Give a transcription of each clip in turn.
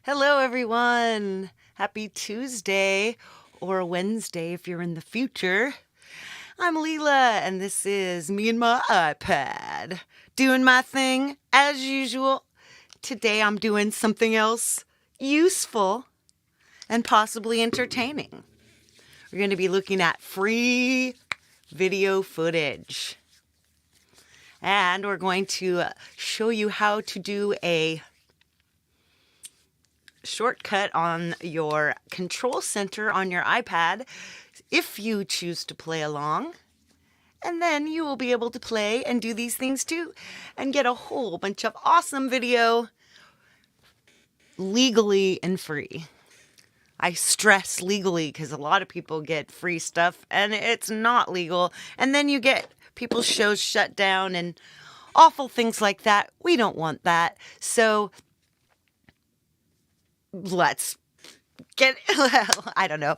Hello, everyone. Happy Tuesday or Wednesday if you're in the future. I'm Leela, and this is me and my iPad doing my thing as usual. Today I'm doing something else useful and possibly entertaining. We're going to be looking at free video footage. And we're going to show you how to do a shortcut on your control center on your iPad if you choose to play along. And then you will be able to play and do these things too and get a whole bunch of awesome video legally and free. I stress legally because a lot of people get free stuff and it's not legal. And then you get people's shows shut down and awful things like that. We don't want that. So let's get, I don't know.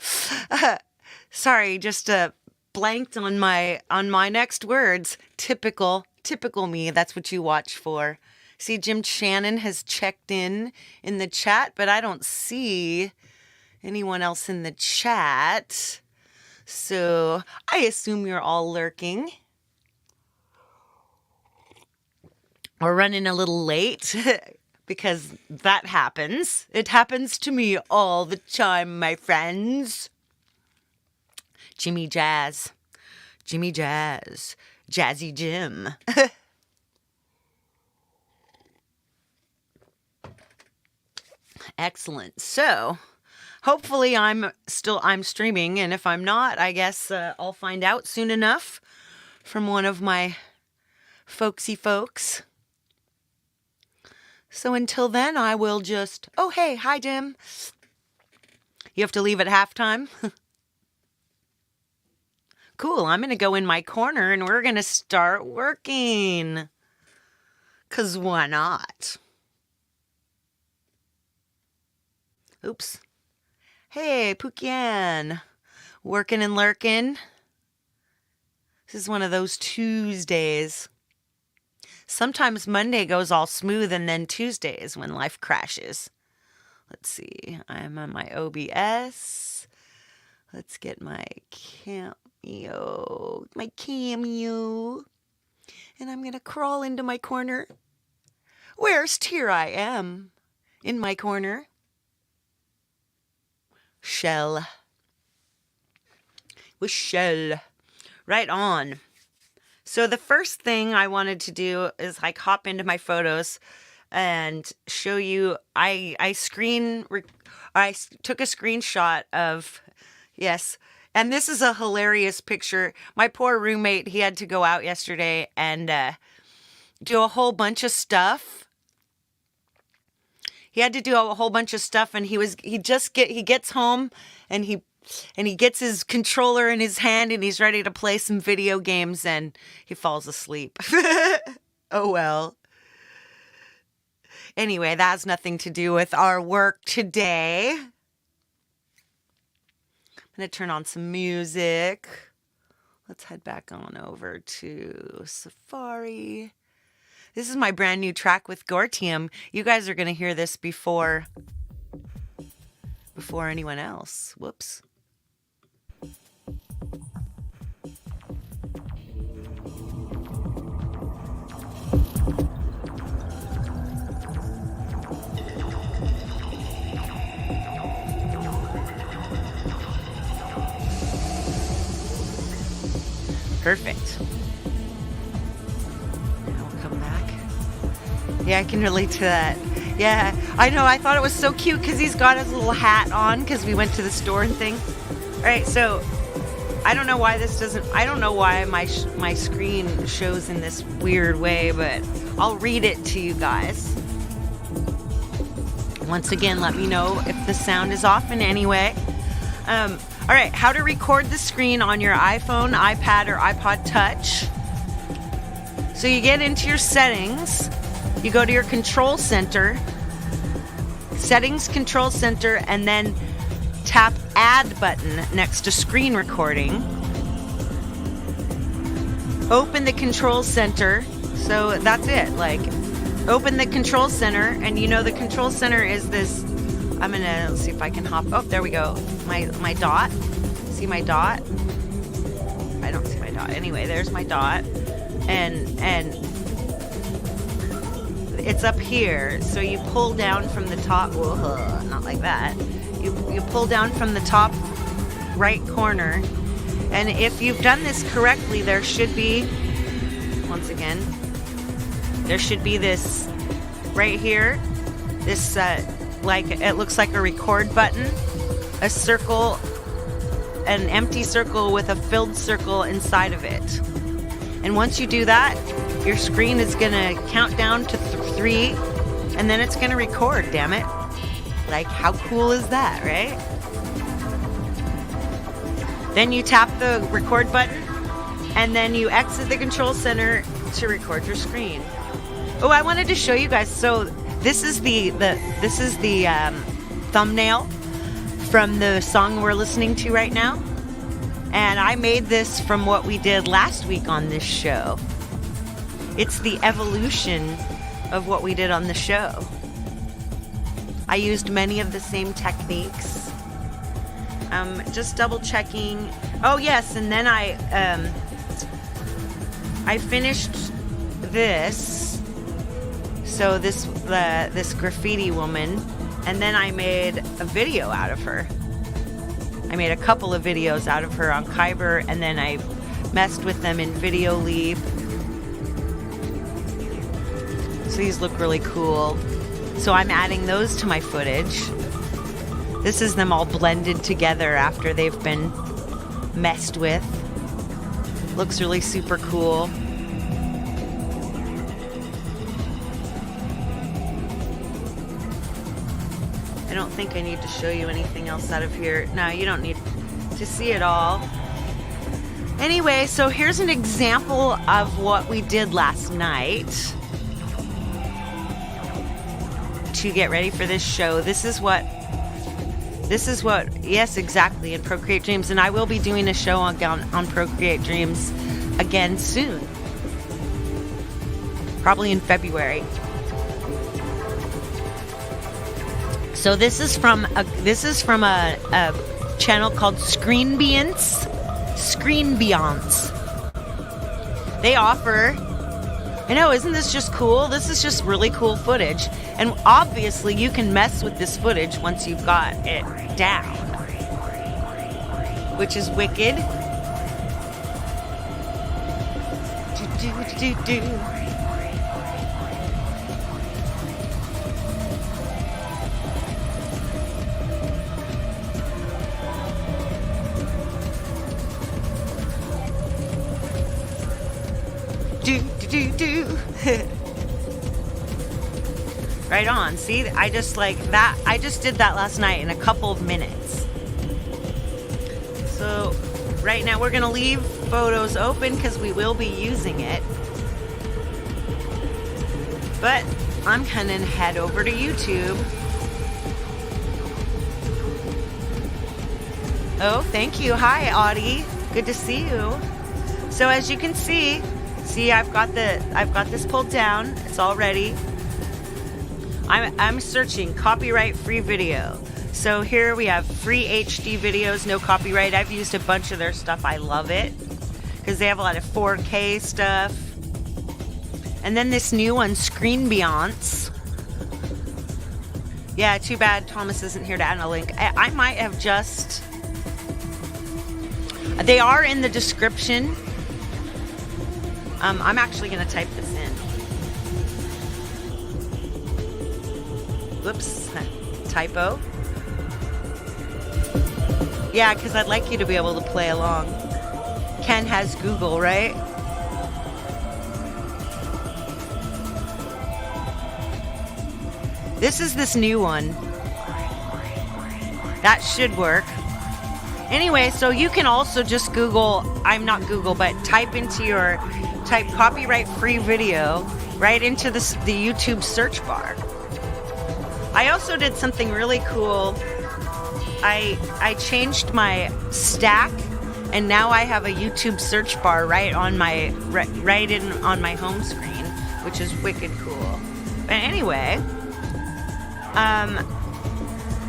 Sorry, just blanked on my next words. Typical me. That's what you watch for. See, Jim Shannon has checked in the chat, but I don't see anyone else in the chat. So I assume you're all lurking. We're running a little late. Because that happens. It happens to me all the time, my friends. Jimmy Jazz. Jazzy Jim. Excellent. So, hopefully I'm streaming, and if I'm not, I guess I'll find out soon enough from one of my folksy folks. So until then, I will just... Oh, hey, hi, Jim. You have to leave at halftime? Cool, I'm going to go in my corner and we're going to start working. 'Cause why not? Oops. Hey, Pukian. Working and lurking. This is one of those Tuesdays. Sometimes Monday goes all smooth and then Tuesday is when life crashes. Let's see. I'm on my OBS. Let's get my cameo. And I'm going to crawl into my corner. Here I am. In my corner. Shell. With shell. Right on. So the first thing I wanted to do is like hop into my photos and show you. I took a screenshot of, yes, and this is a hilarious picture. My poor roommate, he had to go out yesterday and do a whole bunch of stuff. He had to do a whole bunch of stuff, and he gets home and he gets his controller in his hand and he's ready to play some video games and he falls asleep. Oh well. Anyway, that has nothing to do with our work today. I'm going to turn on some music. Let's head back on over to Safari. This is my brand new track with Gortium. You guys are going to hear this before anyone else. Whoops. Perfect. Now we'll come back. Yeah, I can relate to that. Yeah, I know. I thought it was so cute because he's got his little hat on because we went to the store and thing. All right, so I don't know why this doesn't. I don't know why my screen shows in this weird way, but I'll read it to you guys. Once again, let me know if the sound is off in any way. All right, how to record the screen on your iPhone, iPad, or iPod Touch. So you get into your settings. You go to your control center, settings control center, and then tap add button next to screen recording. Open the control center. So that's it. Like, open the control center, and you know the control center is this. Let's see if I can hop. Oh, there we go. My dot. See my dot? I don't see my dot. Anyway, there's my dot, and it's up here. So you pull down from the top. Whoa, not like that. You pull down from the top right corner, and if you've done this correctly, there should be, once again, there should be this right here. This like it looks like a record button, a circle, an empty circle with a filled circle inside of it. And once you do that, your screen is gonna count down to 3, and then it's gonna record. Damn it! Like, how cool is that, right? Then you tap the record button, and then you exit the control center to record your screen. Oh, I wanted to show you guys. So this is the thumbnail from the song we're listening to right now, and I made this from what we did last week on this show. It's the evolution of what we did on the show. I used many of the same techniques. Just double checking. Oh yes, and then I finished this. So this graffiti woman, and then I made a video out of her. I made a couple of videos out of her on Kyber, and then I messed with them in Video Leap. So these look really cool. So I'm adding those to my footage. This is them all blended together after they've been messed with. Looks really super cool. I don't think I need to show you anything else out of here. No, you don't need to see it all. Anyway, so here's an example of what we did last night to get ready for this show. This is what, yes, exactly, in Procreate Dreams. And I will be doing a show on Procreate Dreams again soon. Probably in February. So this is from a channel called Screenbiance. They offer, I know, isn't this just cool? This is just really cool footage. And obviously you can mess with this footage once you've got it down, which is wicked. Right on. See, I just did that last night in a couple of minutes. So right now we're gonna leave photos open because we will be using it, but I'm gonna head over to YouTube. Oh, thank you. Hi, Audie. Good to see you. So as you can see, I've got this pulled down. It's all ready. I'm searching copyright-free video. So here we have free HD videos, no copyright. I've used a bunch of their stuff. I love it because they have a lot of 4K stuff. And then this new one, Screenbiance. Yeah, too bad Thomas isn't here to add a link. I might have just... They are in the description I'm actually going to type this in. Whoops, typo. Yeah, because I'd like you to be able to play along. Ken has Google, right? This is this new one. That should work. Anyway, so you can also just Google, I'm not Google, but type copyright free video right into the YouTube search bar. I also did something really cool. I changed my stack, and now I have a YouTube search bar right on my on my home screen, which is wicked cool. But anyway,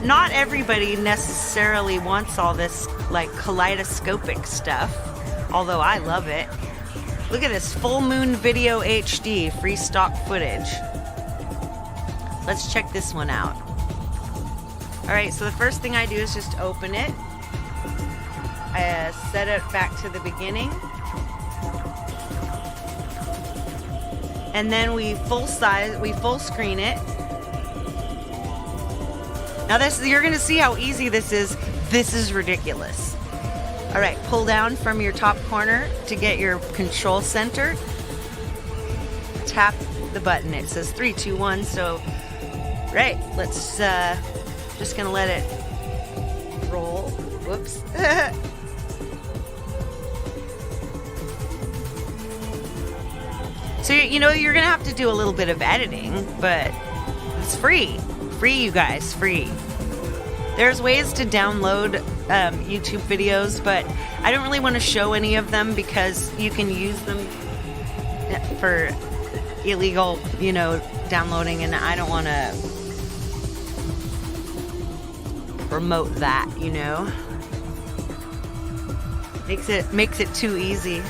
not everybody necessarily wants all this like kaleidoscopic stuff, although I love it. Look at this full moon video HD free stock footage. Let's check this one out. All right, so the first thing I do is just open it. I set it back to the beginning. And then we full screen it. Now you're gonna see how easy this is. This is ridiculous. All right, pull down from your top corner to get your control center. Tap the button. It says 3, 2, 1. So, right, let's just gonna let it roll. Whoops. So, you know, you're gonna have to do a little bit of editing, but it's free. Free, you guys, free. There's ways to download YouTube videos, but I don't really want to show any of them because you can use them for illegal, you know, downloading, and I don't want to promote that, you know. Makes it too easy.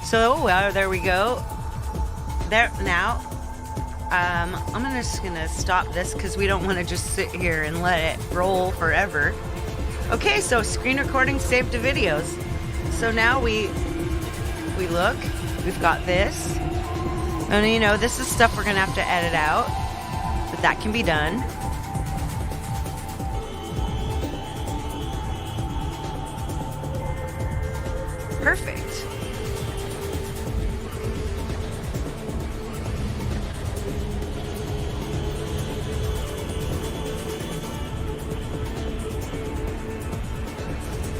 So, there we go. There now. I'm just gonna stop this because we don't want to just sit here and let it roll forever. Okay, so screen recording saved to videos. So now we look. We've got this, and you know this is stuff we're gonna have to edit out, but that can be done. Perfect.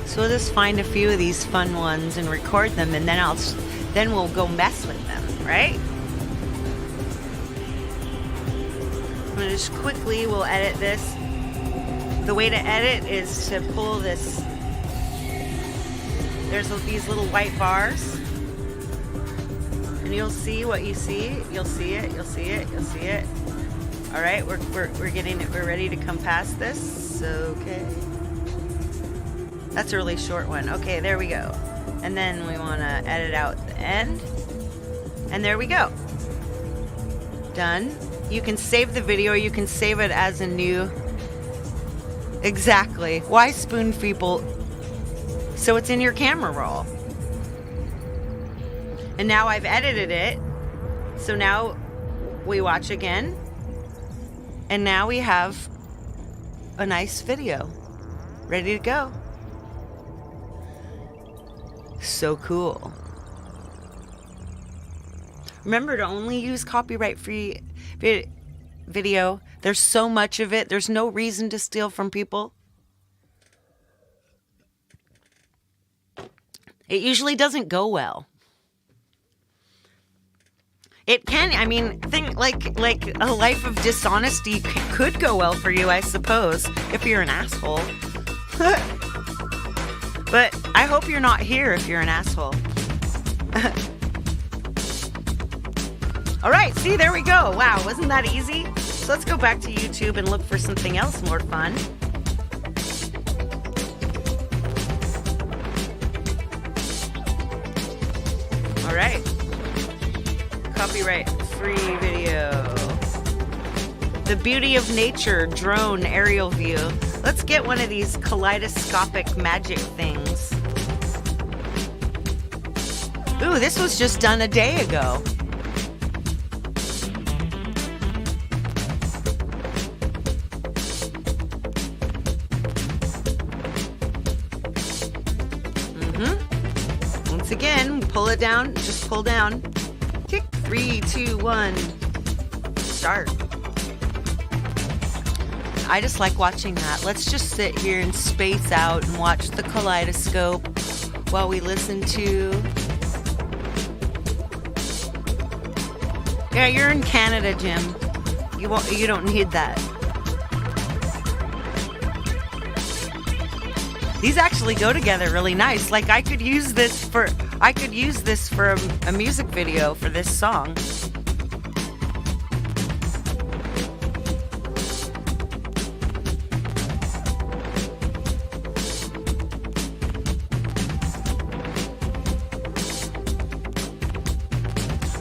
So we'll just find a few of these fun ones and record them, and then we'll go mess with them, right? I'm gonna just quickly, we'll edit this. The way to edit is to pull this. There's these little white bars, and you'll see what you see. You'll see it. You'll see it. You'll see it. All right, we're getting it. We're ready to come past this. Okay. That's a really short one. Okay, there we go. And then we want to edit out the end. And there we go. Done. You can save the video, or you can save it as a new. Exactly. Why spoon people? So it's in your camera roll. And now I've edited it. So now we watch again. And now we have a nice video ready to go. So cool. Remember to only use copyright-free video. There's so much of it. There's no reason to steal from people. It usually doesn't go well. It can, I mean, think like a life of dishonesty could go well for you, I suppose, if you're an asshole. But I hope you're not here if you're an asshole. All right, see, there we go. Wow, wasn't that easy? So let's go back to YouTube and look for something else more fun. All right. Copyright free video. The beauty of nature drone aerial view. Let's get one of these kaleidoscopic magic things. Ooh, this was just done a day ago. Once again, pull it down, just pull down. Tick, 3, 2, 1, start. I just like watching that. Let's just sit here and space out and watch the kaleidoscope while we listen to... Yeah, you're in Canada, Jim. You don't need that. These actually go together really nice. Like I could use this for a music video for this song.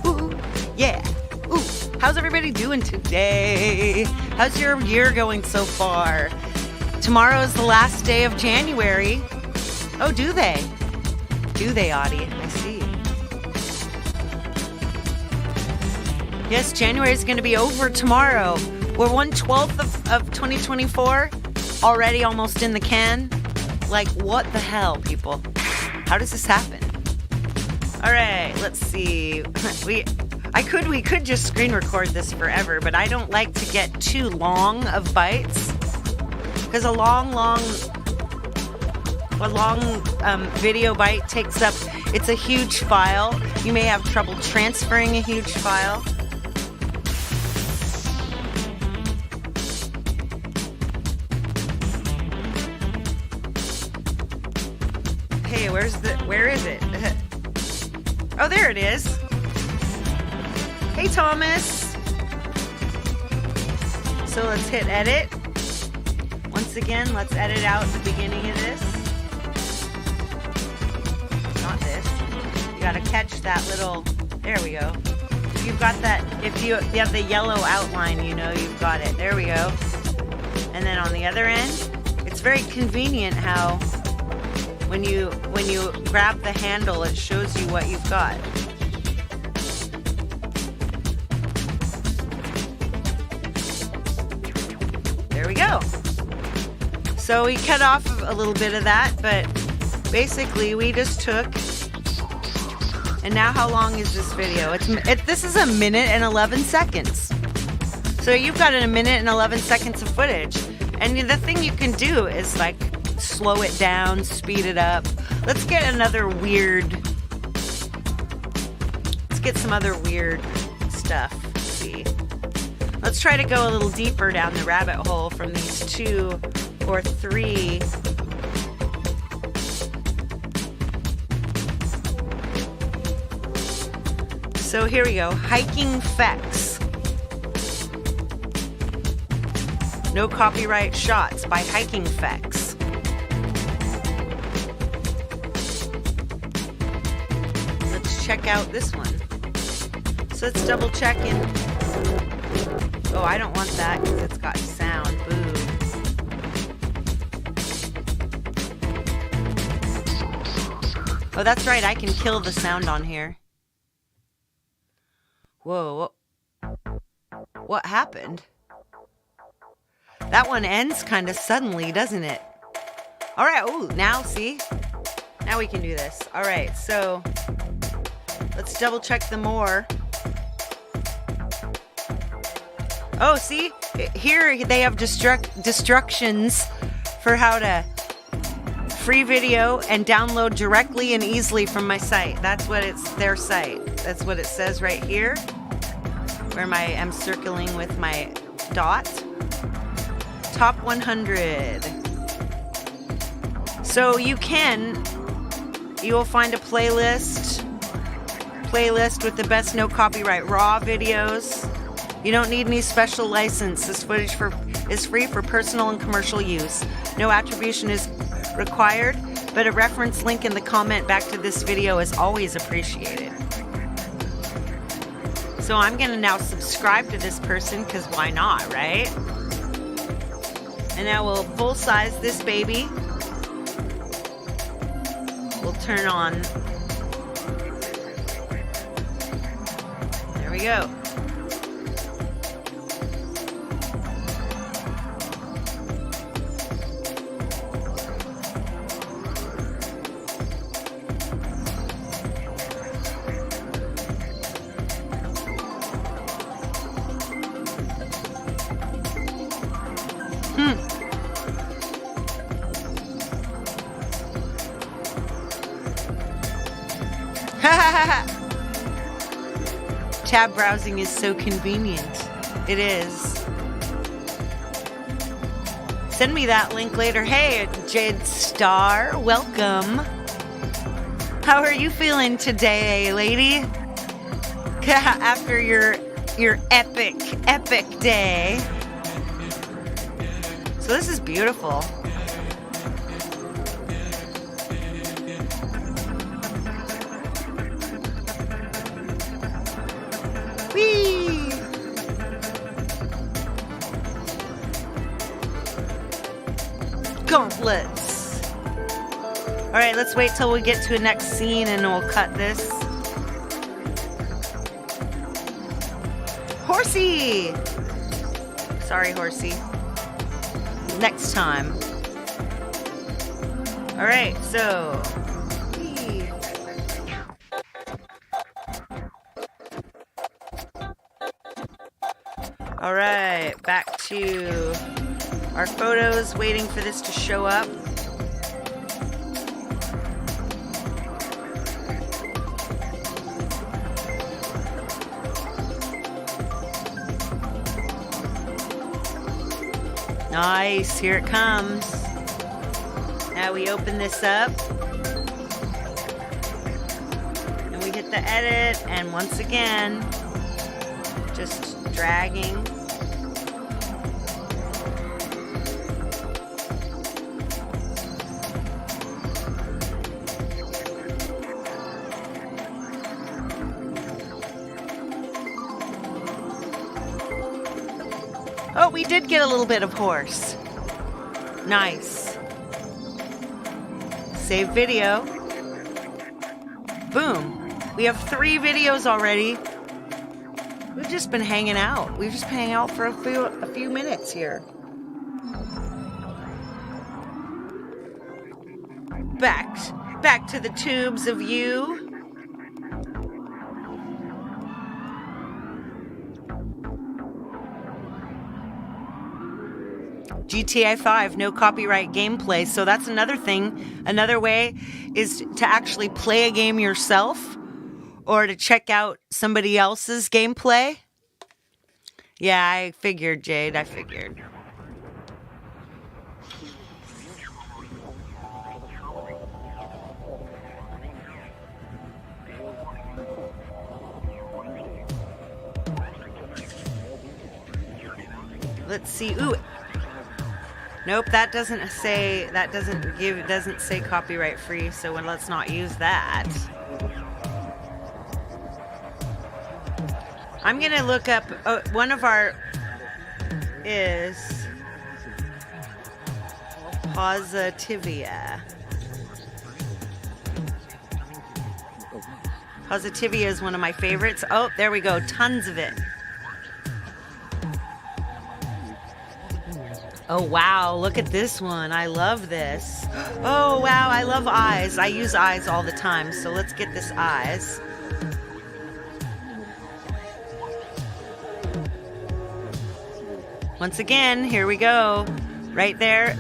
Ooh, yeah. Ooh, how's everybody doing today? How's your year going so far? Tomorrow is the last day of January. Oh, do they? Do they, Audie? I see. Yes, January is going to be over tomorrow. We're 1/12 of 2024. Already almost in the can. Like, what the hell, people? How does this happen? All right, let's see. We could just screen record this forever, but I don't like to get too long of bites. Because a long video bite takes up, it's a huge file. You may have trouble transferring a huge file. Hey, where is it? Oh, there it is. Hey, Thomas. So let's hit edit. Once again, let's edit out the beginning of this. Not this. You gotta catch that little, there we go. You've got that, if you have the yellow outline, you know you've got it. There we go. And then on the other end, it's very convenient how when you grab the handle, it shows you what you've got. There we go. So we cut off a little bit of that, but basically we just took, and now how long is this video? This is 1 minute and 11 seconds. So you've got a minute and 11 seconds of footage. And the thing you can do is like slow it down, speed it up. Let's get some other weird stuff. Let's see. Let's try to go a little deeper down the rabbit hole from these 2 or 3. So here we go. Hiking Fex. No copyright shots by Hiking Fex. Let's check out this one. So let's double check in. Oh, I don't want that because it's got sound. Boo. Oh, that's right. I can kill the sound on here. Whoa. What happened? That one ends kind of suddenly, doesn't it? All right. Ooh, now see? Now we can do this. All right. So let's double check the more. Oh, see? Here they have instructions for how to free video and download directly and easily from my site. That's what their site. That's what it says right here, where I'm circling with my dot. Top 100. So you will find a playlist with the best no copyright raw videos. You don't need any special license. This footage is free for personal and commercial use. No attribution is required, but a reference link in the comment back to this video is always appreciated. So I'm going to now subscribe to this person because why not, right? And now we'll full size this baby. We'll turn on. There we go. Tab browsing is so convenient. It is. Send me that link later. Hey, Jade Star, welcome. How are you feeling today, lady? After your epic day. So this is beautiful. Whee! Gauntlets. All right, let's wait till we get to a next scene and we'll cut this. Horsey! Sorry, Horsey. Next time. All right, so. All right, back to our photos, waiting for this to show up. Nice, here it comes. Now we open this up. And we hit the edit, and once again, just dragging. Oh, we did get a little bit of horse. Nice. Save video. Boom. We have 3 videos already. We've just been hanging out. We've just been hanging out for a few minutes here. Back to the tubes of you. GTA 5, no copyright gameplay. So that's another thing. Another way is to actually play a game yourself or to check out somebody else's gameplay. Yeah, I figured, Jade. I figured. Let's see. Ooh. Nope, that doesn't say copyright free, so let's not use that. I'm going to look up one of our is Positivia. Positivia is one of my favorites. Oh, there we go. Tons of it. Oh, wow. Look at this one. I love this. Oh, wow. I love eyes. I use eyes all the time. So let's get this eyes. Once again, here we go. Right there.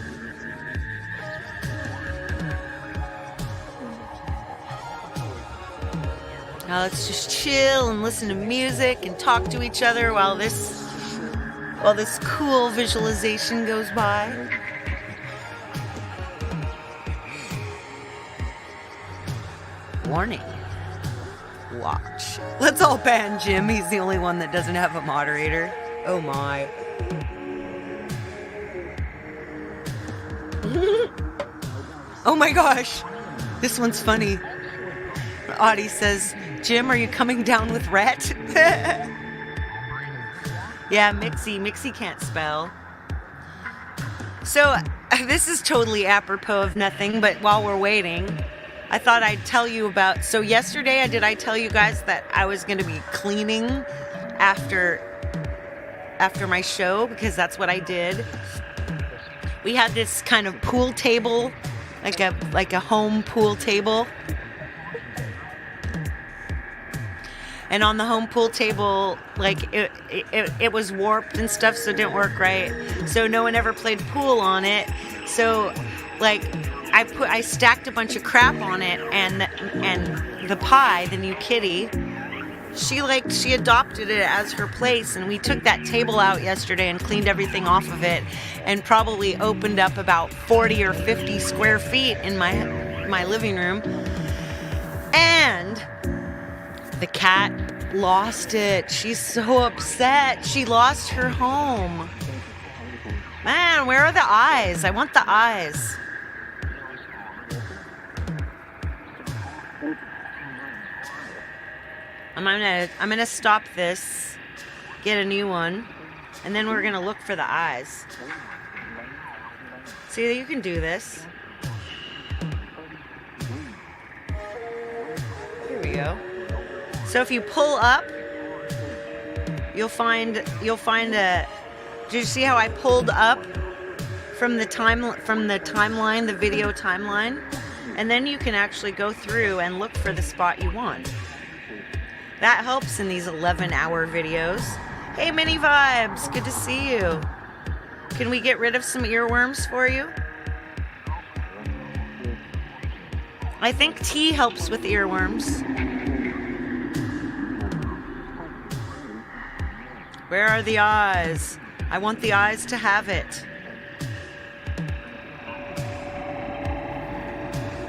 Now let's just chill and listen to music and talk to each other while this cool visualization goes by. Warning. Watch. Let's all ban Jim. He's the only one that doesn't have a moderator. Oh my. Oh my gosh. This one's funny. Audie says, Jim, are you coming down with Rhett? Yeah, Mixie can't spell. So this is totally apropos of nothing, but while we're waiting, I thought I'd tell you about, so yesterday I tell you guys that I was going to be cleaning after my show, because that's what I did. We had this kind of pool table, like a home pool table. And on the home pool table, like it was warped and stuff, so it didn't work right. So no one ever played pool on it. So like I stacked a bunch of crap on it, and the Pie, the new kitty, she adopted it as her place, and we took that table out yesterday and cleaned everything off of it, and probably opened up about 40 or 50 square feet in my living room. And the cat lost it. She's so upset. She lost her home. Man, where are the eyes? I want the eyes. I'm gonna stop this, get a new one, and then we're gonna look for the eyes. See, you can do this. Here we go. So if you pull up, you'll find a. Did you see how I pulled up from the timeline, the video timeline, and then you can actually go through and look for the spot you want. That helps in these 11-hour videos. Hey, Mini Vibes, good to see you. Can we get rid of some earworms for you? I think tea helps with earworms. Where are the eyes? I want the eyes to have it.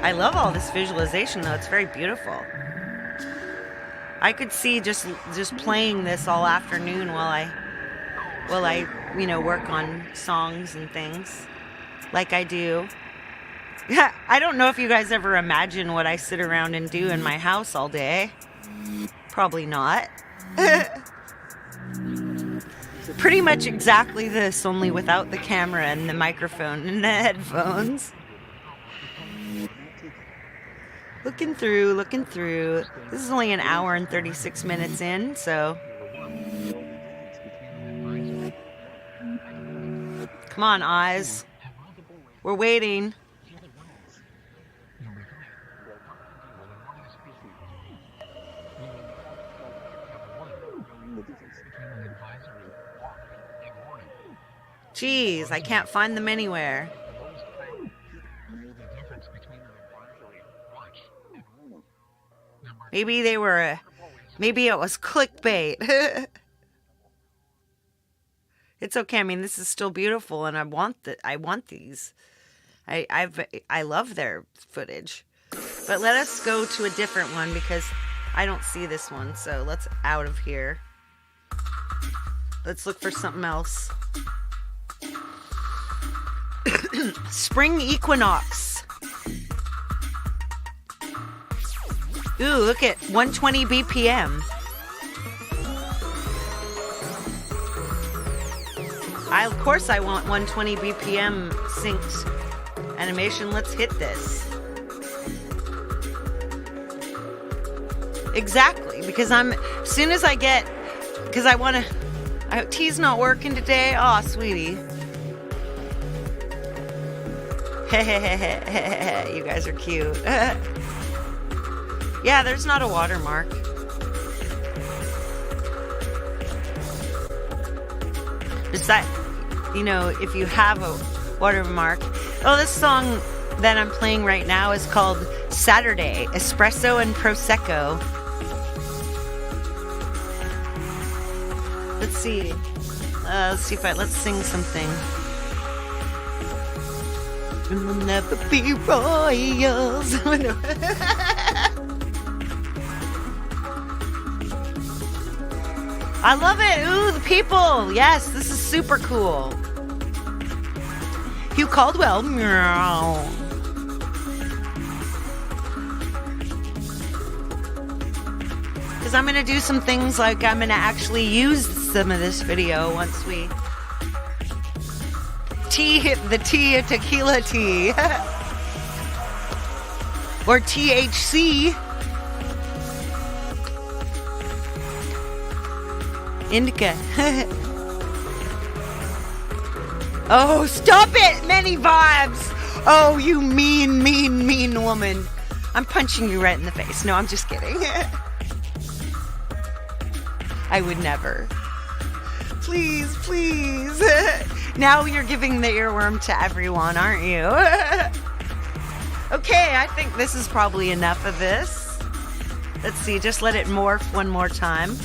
I love all this visualization, though. It's very beautiful. I could see just playing this all afternoon while I work on songs and things like I do. Yeah, I don't know if you guys ever imagine what I sit around and do in my house all day. Probably not. Pretty much exactly this, only without the camera and the microphone and the headphones. Looking through. This is only an hour and 36 minutes in, so. Come on, eyes. We're waiting. Jeez, I can't find them anywhere. Maybe it was clickbait. It's okay. I mean, this is still beautiful, and I want these. I love their footage. But let us go to a different one, because I don't see this one. So let's out of here. Let's look for something else. Spring equinox. Ooh, look at 120 BPM. Of course I want 120 BPM synced animation. Let's hit this. Exactly, because T's not working today. Aw, sweetie. You guys are cute. Yeah, there's not a watermark. Besides, if you have a watermark. Oh, this song that I'm playing right now is called Saturday, Espresso and Prosecco. Let's see. Let's sing something. We'll never be royals. I love it. Ooh, the people. Yes, this is super cool. Hugh Caldwell. Meow. because I'm going to do some things like I'm going to actually use some of this video once we the tea, tequila tea, or THC, indica. Oh, stop it, many vibes. Oh, you mean woman. I'm punching you right in the face. No, I'm just kidding. I would never. Please, please. Now you're giving the earworm to everyone, aren't you? Okay, I think this is probably enough of this. Let's see, just let it morph one more time.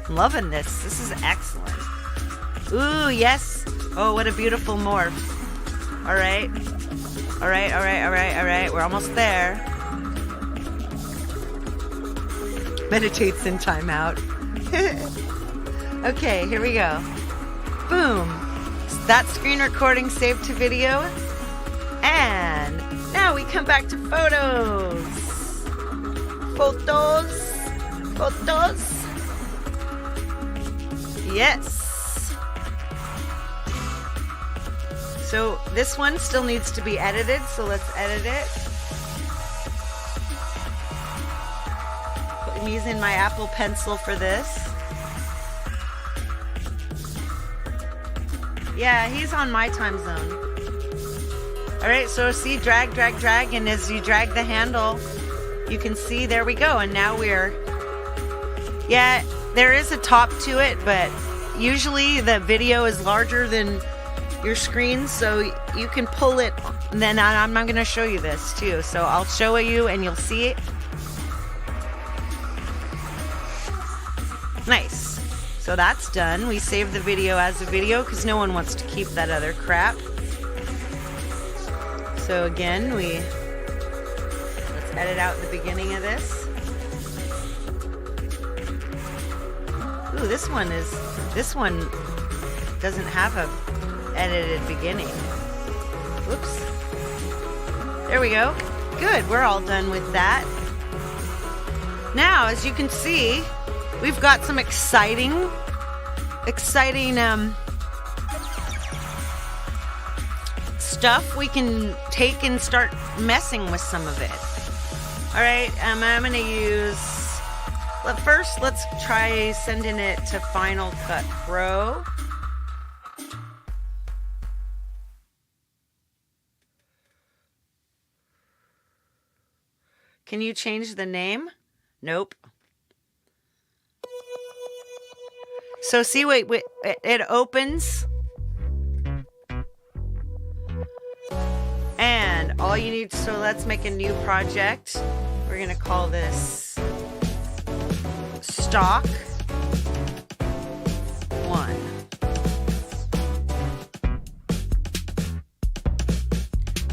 I'm loving this. This is excellent. Ooh, yes. Oh, what a beautiful morph. All right. All right, all right, all right, all right. We're almost there. Meditates in timeout. Okay, here we go. Boom. That screen recording saved to video. And now we come back to photos. Photos. Photos. Yes. So this one still needs to be edited, so let's edit it. I'm using my Apple Pencil for this. Yeah, he's on my time zone. All right, so see, drag, drag, drag, and as you drag the handle, you can see, there we go, and now yeah, there is a top to it, but usually the video is larger than your screen, so you can pull it, and then I'm going to show you this too, so I'll show you and you'll see it. Nice. So that's done. We saved the video as a video because no one wants to keep that other crap. So again, let's edit out the beginning of this. Ooh, this one doesn't have a edited beginning. Whoops. There we go. Good, we're all done with that. Now, as you can see, we've got some exciting stuff we can take and start messing with some of it. All right, I'm going to use, first let's try sending it to Final Cut Pro. Can you change the name? Nope. So see, wait, it opens. And all you need, so let's make a new project. We're going to call this Stock 1.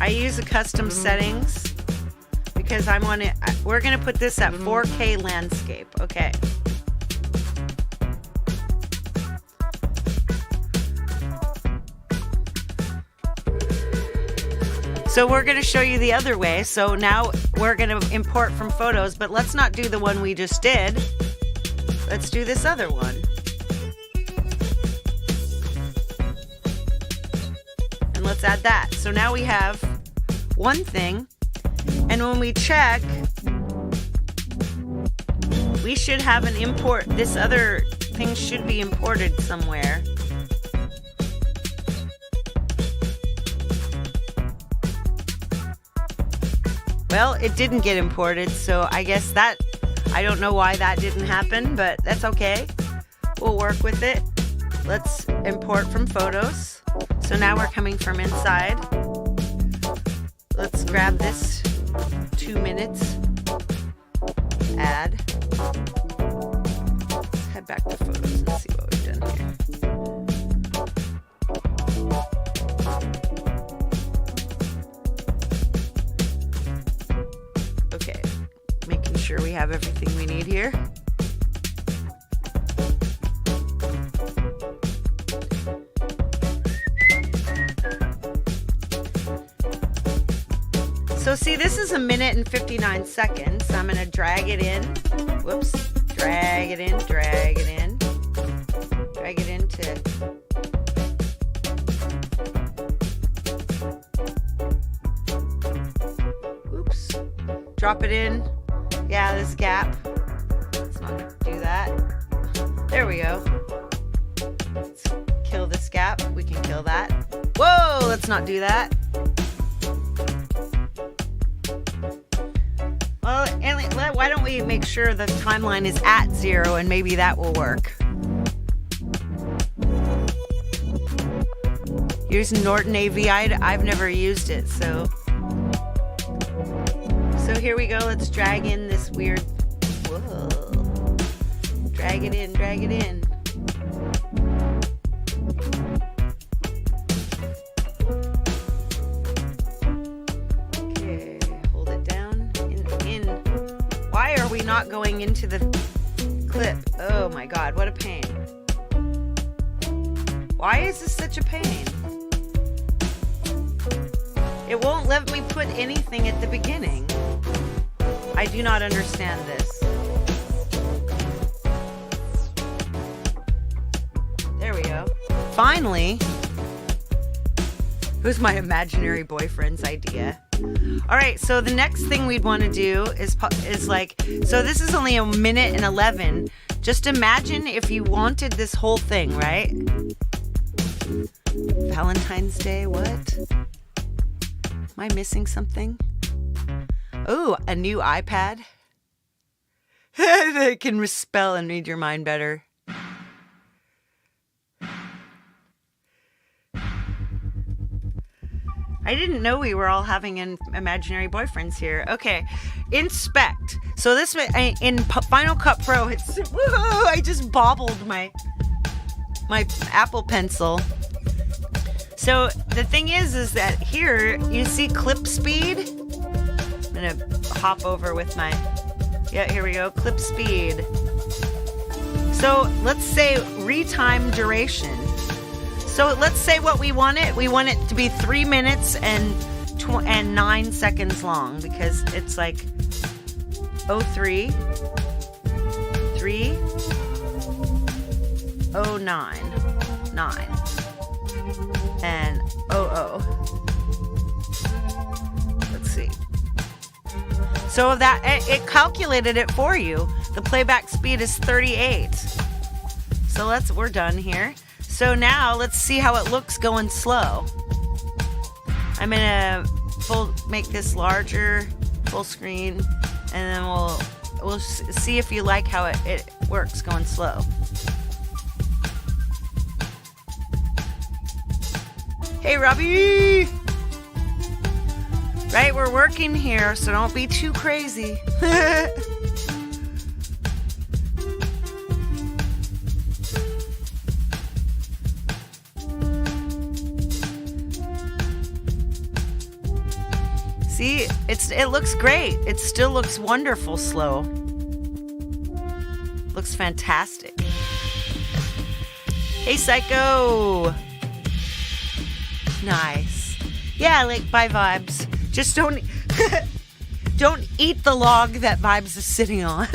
I use a custom settings because we're going to put this at 4K landscape. Okay. So we're going to show you the other way. So now we're going to import from photos, but let's not do the one we just did. Let's do this other one. And let's add that. So now we have one thing. And when we check, we should have an import. This other thing should be imported somewhere. Well, it didn't get imported, so I guess I don't know why that didn't happen, but that's okay. We'll work with it. Let's import from photos. So now we're coming from inside. Let's grab this 2 minutes. Add. Let's head back to photos and see what we've done here. Okay, making sure we have everything we need here. So see, this is 1 minute and 59 seconds. So I'm going to drag it in. Whoops, Drag it in, drag it in. Drag it into... Oops. Drop it in. Yeah, this gap. Let's not do that. There we go. Let's kill this gap. We can kill that. Whoa, let's not do that. Well, and why don't we make sure the timeline is at 0 and maybe that will work. Here's Norton AV. I've never used it, so here we go. Let's drag in this weird... Whoa. Drag it in, drag it in. Okay, hold it down. In. Why are we not going into the clip? Oh my god, what a pain. Why is this such a pain? It won't let me put anything at the beginning. I do not understand this. There we go. Finally. It was my imaginary boyfriend's idea. All right, so the next thing we'd want to do is like, so this is only 1:11. Just imagine if you wanted this whole thing, right? Valentine's Day, what? Am I missing something? Oh, a new iPad that can spell and read your mind better. I didn't know we were all having imaginary boyfriends here. Okay, inspect. So this in Final Cut Pro, it's whoa, I just bobbled my Apple Pencil. So the thing is that here you see clip speed. I'm gonna hop over with my, yeah, here we go, clip speed. So let's say retime duration. So let's say what we want it. We want it to be 3 minutes and 9 seconds long because it's like 03, 3, 09, 9, and 00. Let's see. So that it calculated it for you. The playback speed is 38. So we're done here. So now let's see how it looks going slow. I'm gonna make this larger, full screen, and then we'll see if you like how it works going slow. Hey, Robbie! Right, we're working here, so don't be too crazy. See, it looks great. It still looks wonderful slow. Looks fantastic. Hey, Psycho! Nice. Yeah, like by Vibes. Just don't eat the log that Vibes is sitting on.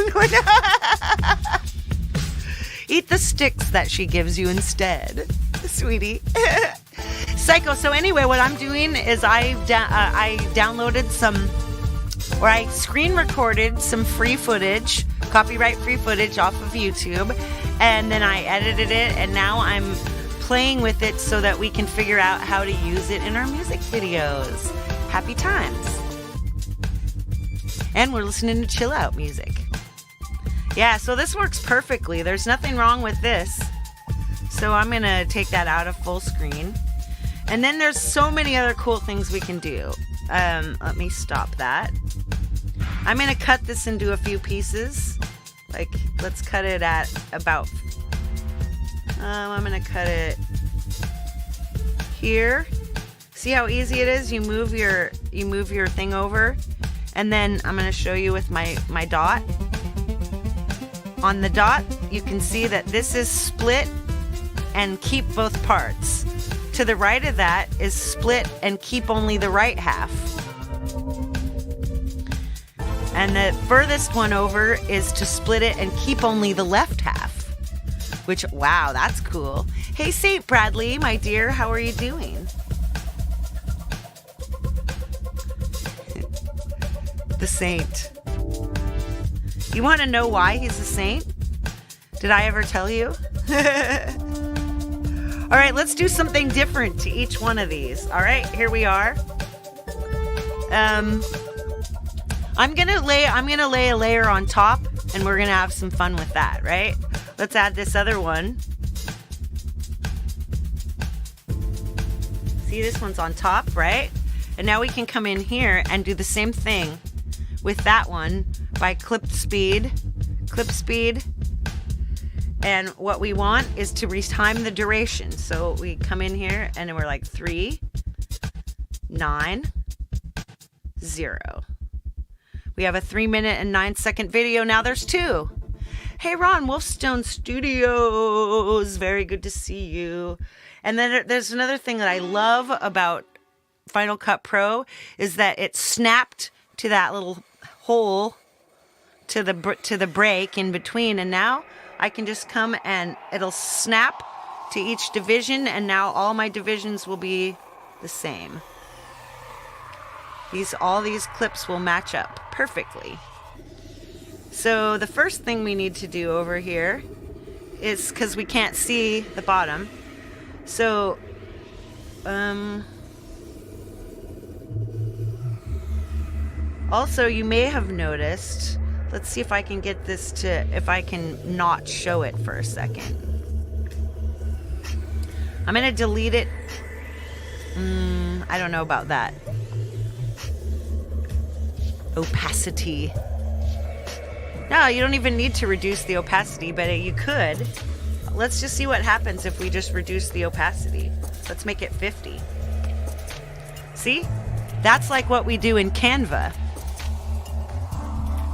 Eat the sticks that she gives you instead, sweetie. Psycho. So anyway, what I'm doing is I downloaded I screen recorded some free footage, copyright free footage off of YouTube, and then I edited it, and now I'm playing with it so that we can figure out how to use it in our music videos. Happy times. And we're listening to chill out music. Yeah, so this works perfectly. There's nothing wrong with this. So I'm going to take that out of full screen. And then there's so many other cool things we can do. Let me stop that. I'm going to cut this into a few pieces. Like, let's cut it at about... I'm going to cut it here. See how easy it is? You move your thing over. And then I'm going to show you with my dot. On the dot, you can see that this is split and keep both parts. To the right of that is split and keep only the right half. And the furthest one over is to split it and keep only the left half. Which, wow, that's cool. Hey, St. Bradley, my dear, how are you doing? The saint. You want to know why he's a saint? Did I ever tell you? All right, let's do something different to each one of these. All right, here we are. I'm gonna lay a layer on top, and we're gonna have some fun with that, right? Let's add this other one. See, this one's on top, right? And now we can come in here and do the same thing with that one by clip speed. And what we want is to retime the duration. So we come in here and we're like 3, 9, 0. We have a 3-minute and 9-second video. Now there's 2. Hey, Ron, Wolfstone Studios. Very good to see you. And then there's another thing that I love about Final Cut Pro is that it snapped to that little hole to the break in between. And now I can just come and it'll snap to each division. And now all my divisions will be the same. All these clips will match up perfectly. So the first thing we need to do over here is, because we can't see the bottom, so also you may have noticed, let's see if I can get this to, if I can not show it for a second. I'm gonna delete it. I don't know about that. Opacity. No, you don't even need to reduce the opacity, but you could. Let's just see what happens if we just reduce the opacity. Let's make it 50. See? That's like what we do in Canva.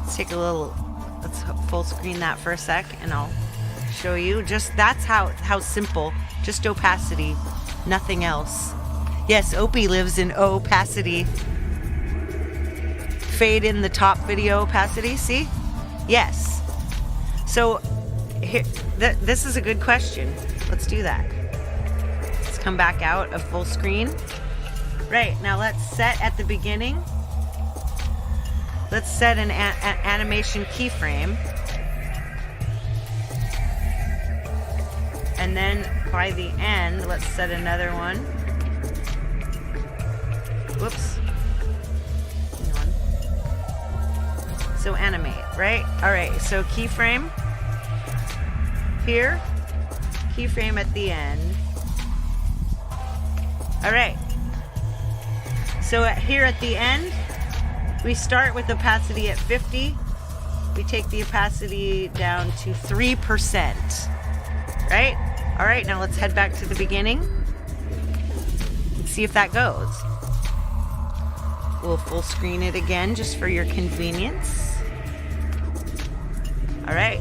Let's take a little, let's full screen that for a sec and I'll show you. Just, that's how simple. Just opacity, nothing else. Yes, Opie lives in opacity. Fade in the top video opacity, see? Yes. So here, this is a good question. Let's do that. Let's come back out of full screen. Right, now let's set at the beginning. Let's set an animation keyframe. And then by the end, let's set another one. Whoops. So animate, right? All right, so keyframe here, keyframe at the end. All right. So here at the end, we start with opacity at 50. We take the opacity down to 3%, right? All right, now let's head back to the beginning and see if that goes. We'll full screen it again just for your convenience. All right.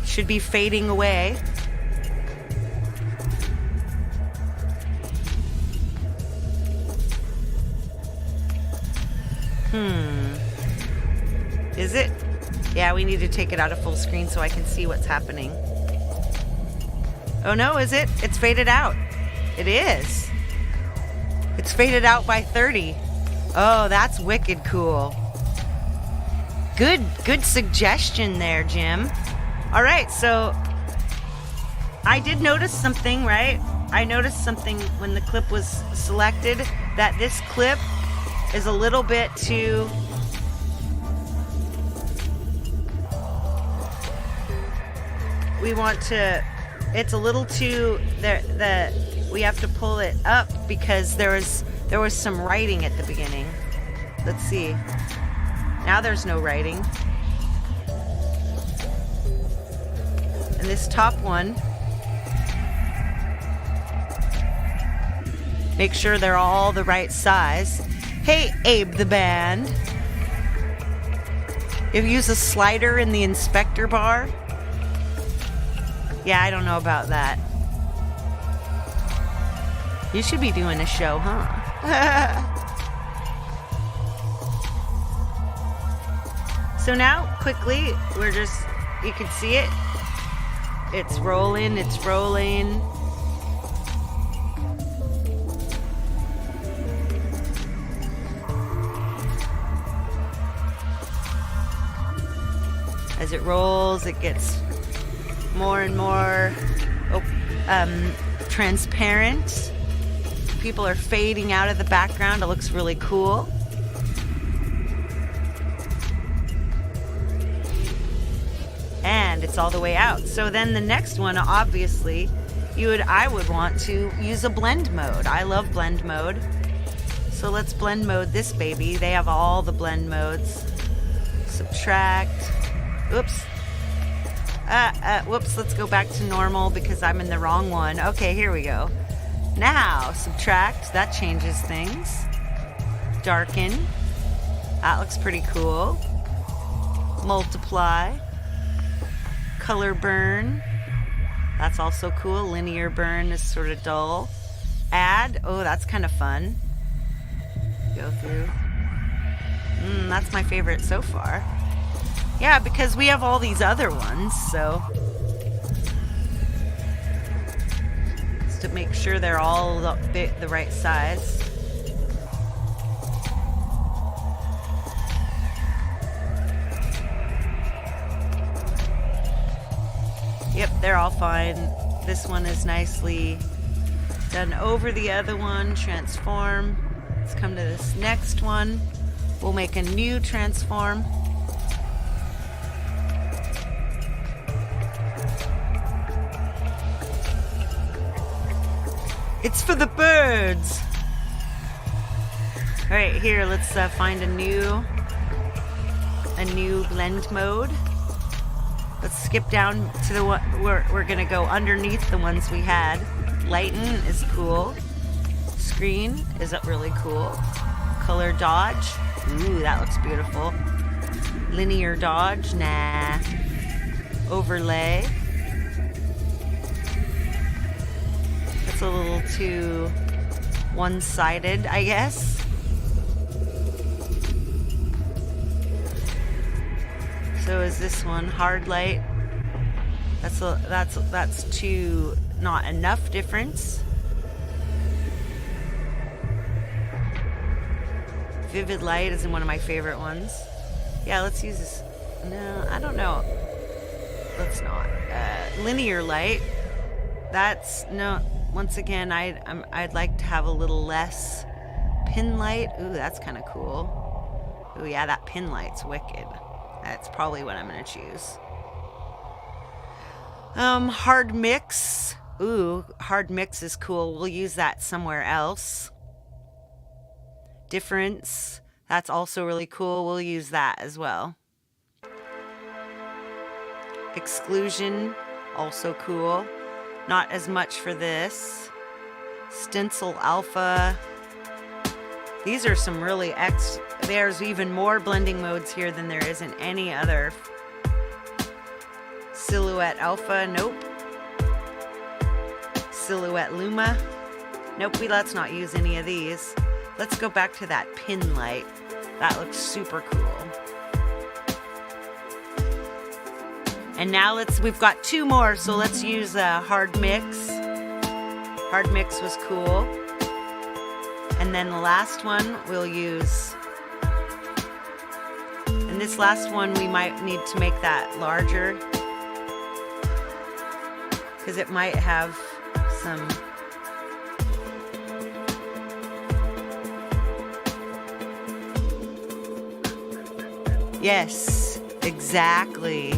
Should be fading away. Is it? Yeah, we need to take it out of full screen so I can see what's happening. Oh no, is it? It's faded out. It is. It's faded out by 30. Oh, that's wicked cool. Good suggestion there, Jim. All right, so I did notice something, right? I noticed something when the clip was selected, that this clip is a little bit too... We want to... It's a little too... we have to pull it up because there was some writing at the beginning. Let's see. Now there's no writing. And this top one, make sure they're all the right size. Hey, Abe the Band. If you use a slider in the inspector bar, Yeah, I don't know about that. You should be doing a show, huh? So now, quickly, you can see it. It's rolling, it's rolling. As it rolls, it gets more and more transparent. People are fading out of the background. It looks really cool. And it's all the way out. So then the next one, obviously, I would want to use a blend mode. I love blend mode. So let's blend mode this baby. They have all the blend modes. Subtract. Oops. Whoops, let's go back to normal because I'm in the wrong one. Okay, here we go. Now, subtract. That changes things. Darken. That looks pretty cool. Multiply. Color burn. That's also cool. Linear burn is sort of dull. Add. Oh, that's kind of fun. Go through. That's my favorite so far. Yeah, because we have all these other ones, so. Just to make sure they're all the right size. Yep, they're all fine. This one is nicely done over the other one. Transform. Let's come to this next one. We'll make a new transform. It's for the birds. All right, here, let's find a new blend mode. Let's skip down to the one we're gonna go underneath the ones we had. Lighten is cool. Screen is really cool. Color dodge. Ooh, that looks beautiful. Linear dodge, nah. Overlay. That's a little too one-sided, I guess. So is this one hard light? That's too not enough difference. Vivid light is one of my favorite ones. Yeah, let's use this. No, I don't know. Let's not. Linear light. That's no. Once again, I'd like to have a little less pin light. Ooh, that's kind of cool. Ooh, yeah, that pin light's wicked. That's probably what I'm gonna choose. Hard mix. Ooh, hard mix is cool. We'll use that somewhere else. Difference. That's also really cool. We'll use that as well. Exclusion. Also cool. Not as much for this. Stencil alpha. These are some really there's even more blending modes here than there is in any other. Silhouette alpha, nope. Silhouette luma, nope, let's not use any of these. Let's go back to that pin light. That looks super cool. And now we've got two more, so let's use a hard mix. Hard mix was cool. And then the last one we'll use. And this last one we might need to make that larger, because it might have some. Yes, exactly.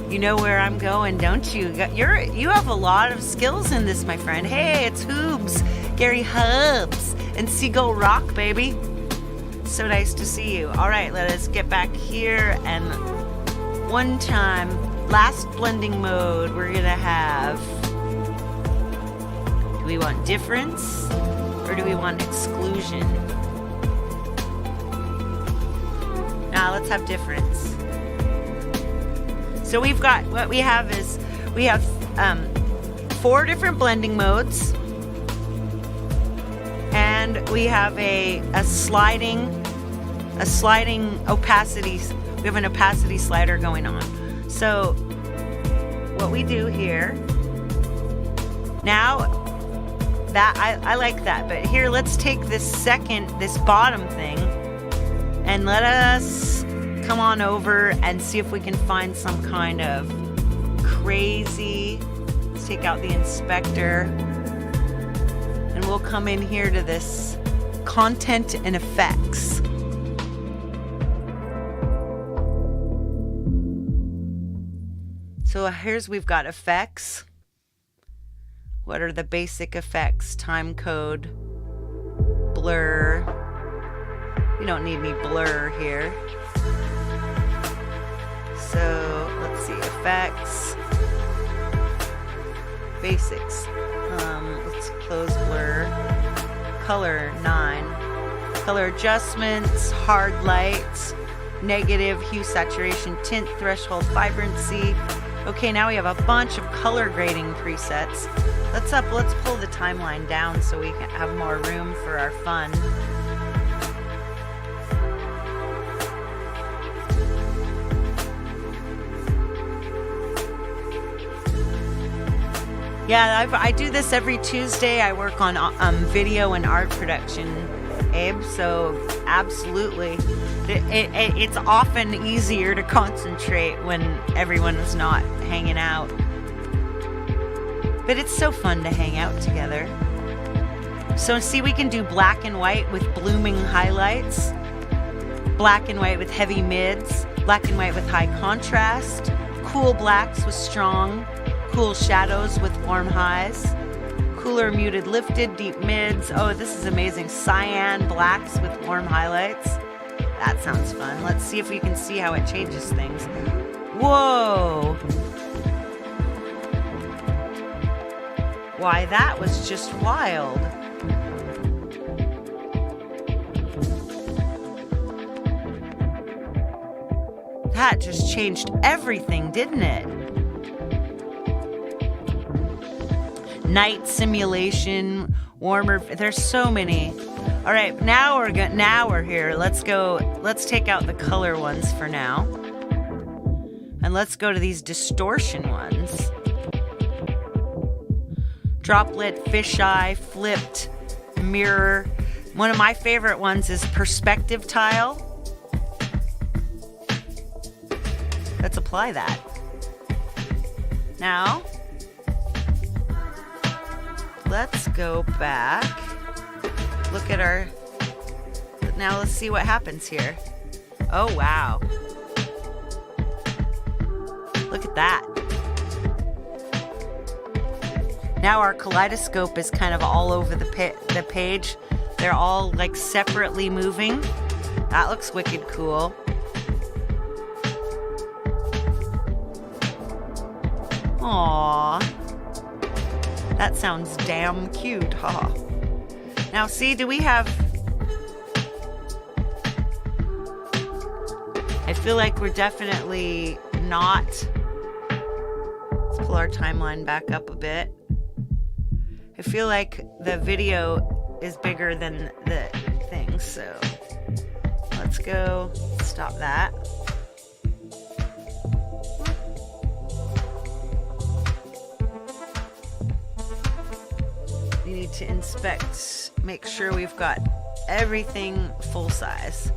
You know where I'm going, don't you? You have a lot of skills in this, my friend. Hey, it's Hoobs, Gary Hubs, and Seagull Rock, baby. So nice to see you. All right, let us get back here, and one time, last blending mode we're gonna have. Do we want difference, or do we want exclusion? Now let's have difference. So we've got, what we have is, we have 4 different blending modes, and we have a sliding opacity. We have an opacity slider going on. So what we do here now, that I like that, but here let's take this bottom thing and let us come on over and see if we can find some kind of crazy. Let's take out the inspector and we'll come in here to this content and effects. So we've got effects. What are the basic effects? Time code, blur. We don't need any blur here. So let's see, effects, basics. Let's close blur. Color 9. Color adjustments, hard light, negative, hue, saturation, tint, threshold, vibrancy. Okay, now we have a bunch of color grading presets. Let's pull the timeline down so we can have more room for our fun. Yeah, I do this every Tuesday. I work on video and art production, Abe, so absolutely. It's often easier to concentrate when everyone is not hanging out. But it's so fun to hang out together. So see, we can do black and white with blooming highlights, black and white with heavy mids, black and white with high contrast, cool blacks with strong, cool shadows with warm highs, cooler muted lifted, deep mids. Oh, this is amazing. Cyan blacks with warm highlights. That sounds fun. Let's see if we can see how it changes things. Whoa. Why, that was just wild. That just changed everything, didn't it? Night simulation, warmer. There's so many. All right, now we're here. Let's take out the color ones for now. And let's go to these distortion ones. Droplet, fisheye, flipped, mirror. One of my favorite ones is perspective tile. Let's apply that. Now, let's go back. Look at our... Now let's see what happens here. Oh, wow. Look at that. Now our kaleidoscope is kind of all over the page. They're all like separately moving. That looks wicked cool. Aww. That sounds damn cute, huh? Now see, do we have... I feel like we're definitely not... Let's pull our timeline back up a bit. I feel like the video is bigger than the thing, so let's go stop that. We need to inspect, make sure we've got everything full size.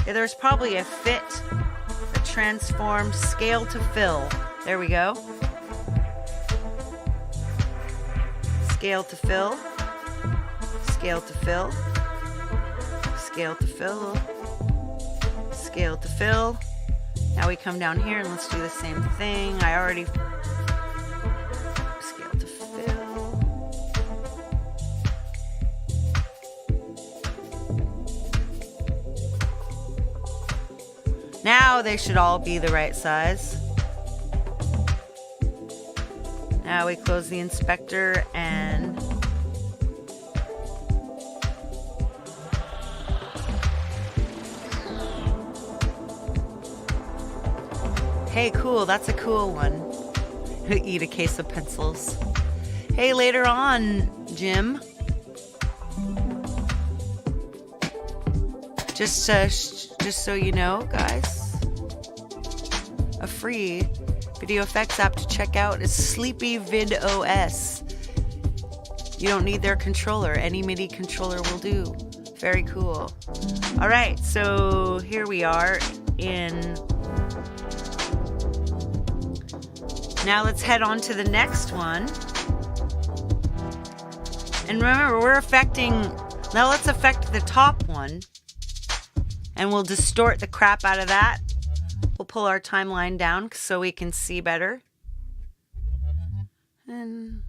Yeah, there's probably a fit, a transform, scale to fill. There we go. Scale to fill, scale to fill, scale to fill, scale to fill. Now we come down here and let's do the same thing. I already... Scale to fill. Now they should all be the right size. Now we close the inspector and hey, cool, that's a cool one. Eat a case of pencils. Hey, later on, Jim. Just so you know, guys, a free video effects app to check out is Sleepy Vid OS. You don't need their controller. Any MIDI controller will do. Very cool. All right, so here we are in... Now let's head on to the next one. And remember, we're affecting... Now let's affect the top one. And we'll distort the crap out of that. We'll pull our timeline down so we can see better. And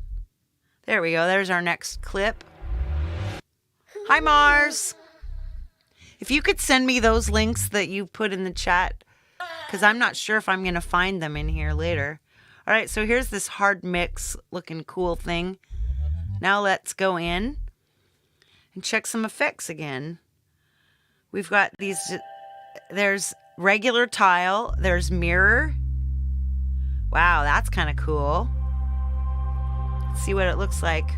there we go. There's our next clip. Hi, Mars. If you could send me those links that you put in the chat, because I'm not sure if I'm going to find them in here later. All right, so here's this hard mix looking cool thing. Now let's go in and check some effects again. We've got these, there's regular tile, there's mirror. Wow, that's kind of cool. Let's see what it looks like.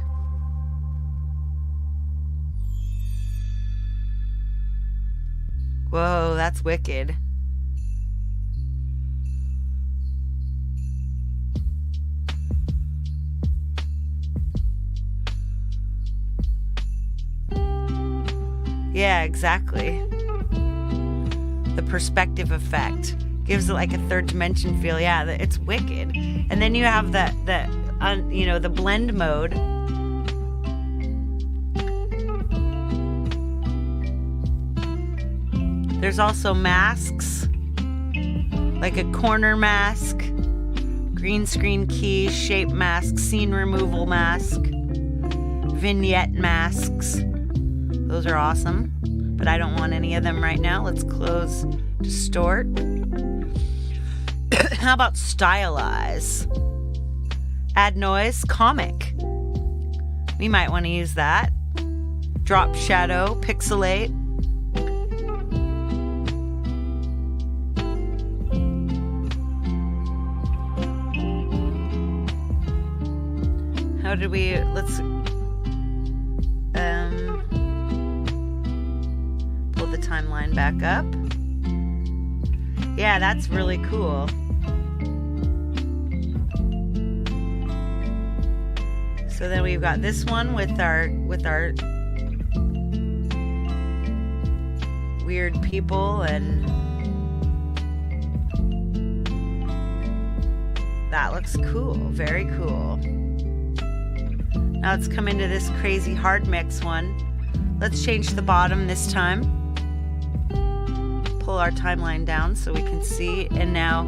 Whoa, that's wicked. Yeah, exactly. The perspective effect gives it like a third dimension feel. Yeah, it's wicked. And then you have the blend mode. There's also masks, like a corner mask, green screen key, shape mask, scene removal mask, vignette masks. Those are awesome, but I don't want any of them right now. Let's close distort. How about stylize? Add noise, comic. We might want to use that. Drop shadow, pixelate. How did we, let's pull the timeline back up. Yeah, that's really cool. So then we've got this one with our weird people, and that looks cool, very cool. Now let's come into this crazy hard mix one. Let's change the bottom this time. Pull our timeline down so we can see. And now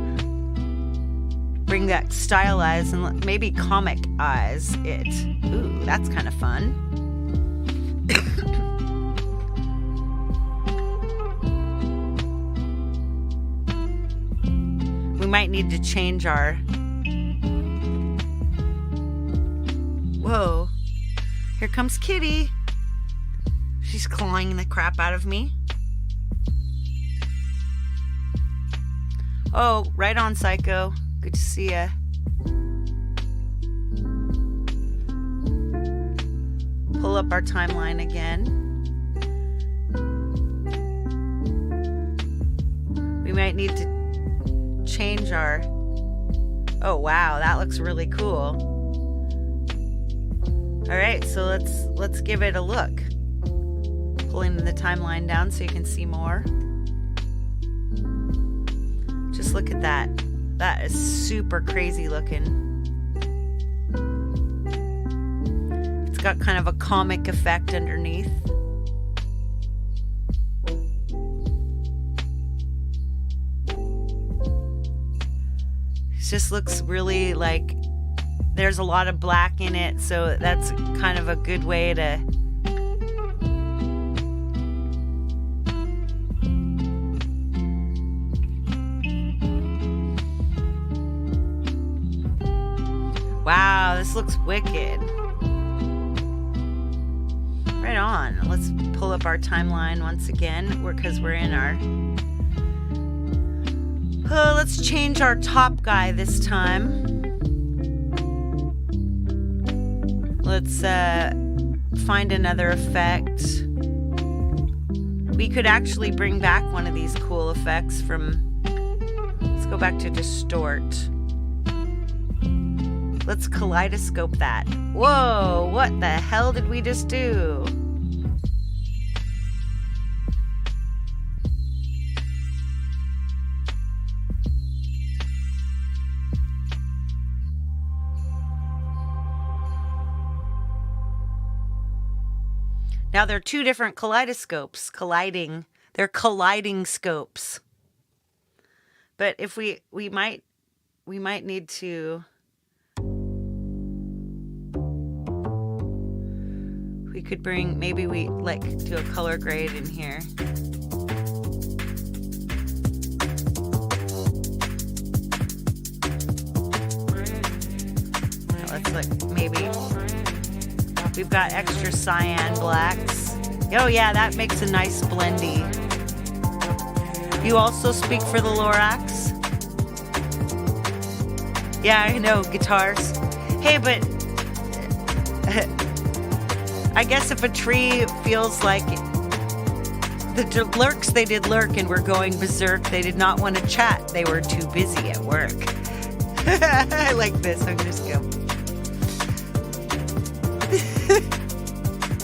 bring that stylize and maybe comic eyes it. Ooh, that's kind of fun. We might need to change our... Whoa, here comes Kitty. She's clawing the crap out of me. Oh, right on, Psycho. Good to see ya. Pull up our timeline again. We might need to change our... Oh, wow, that looks really cool. All right, so let's give it a look. Pulling the timeline down so you can see more. Just look at that. That is super crazy looking. It's got kind of a comic effect underneath. It just looks really like there's a lot of black in it, so that's kind of a good way to... Wow, this looks wicked. Right on. Let's pull up our timeline once again, because we're in our... Oh, let's change our top guy this time. Let's find another effect. We could actually bring back one of these cool effects from... Let's go back to distort. Let's kaleidoscope that. Whoa, what the hell did we just do? Now they're two different kaleidoscopes colliding. They're colliding scopes. But if we might need to... We could bring, maybe we like do a color grade in here. Now let's look, maybe we've got extra cyan blacks. Oh yeah, that makes a nice blendy. You also speak for the Lorax? Yeah, I know, guitars. Hey, but I guess if a tree feels like the lurks, they did lurk and were going berserk. They did not want to chat. They were too busy at work. I like this. I'm just go.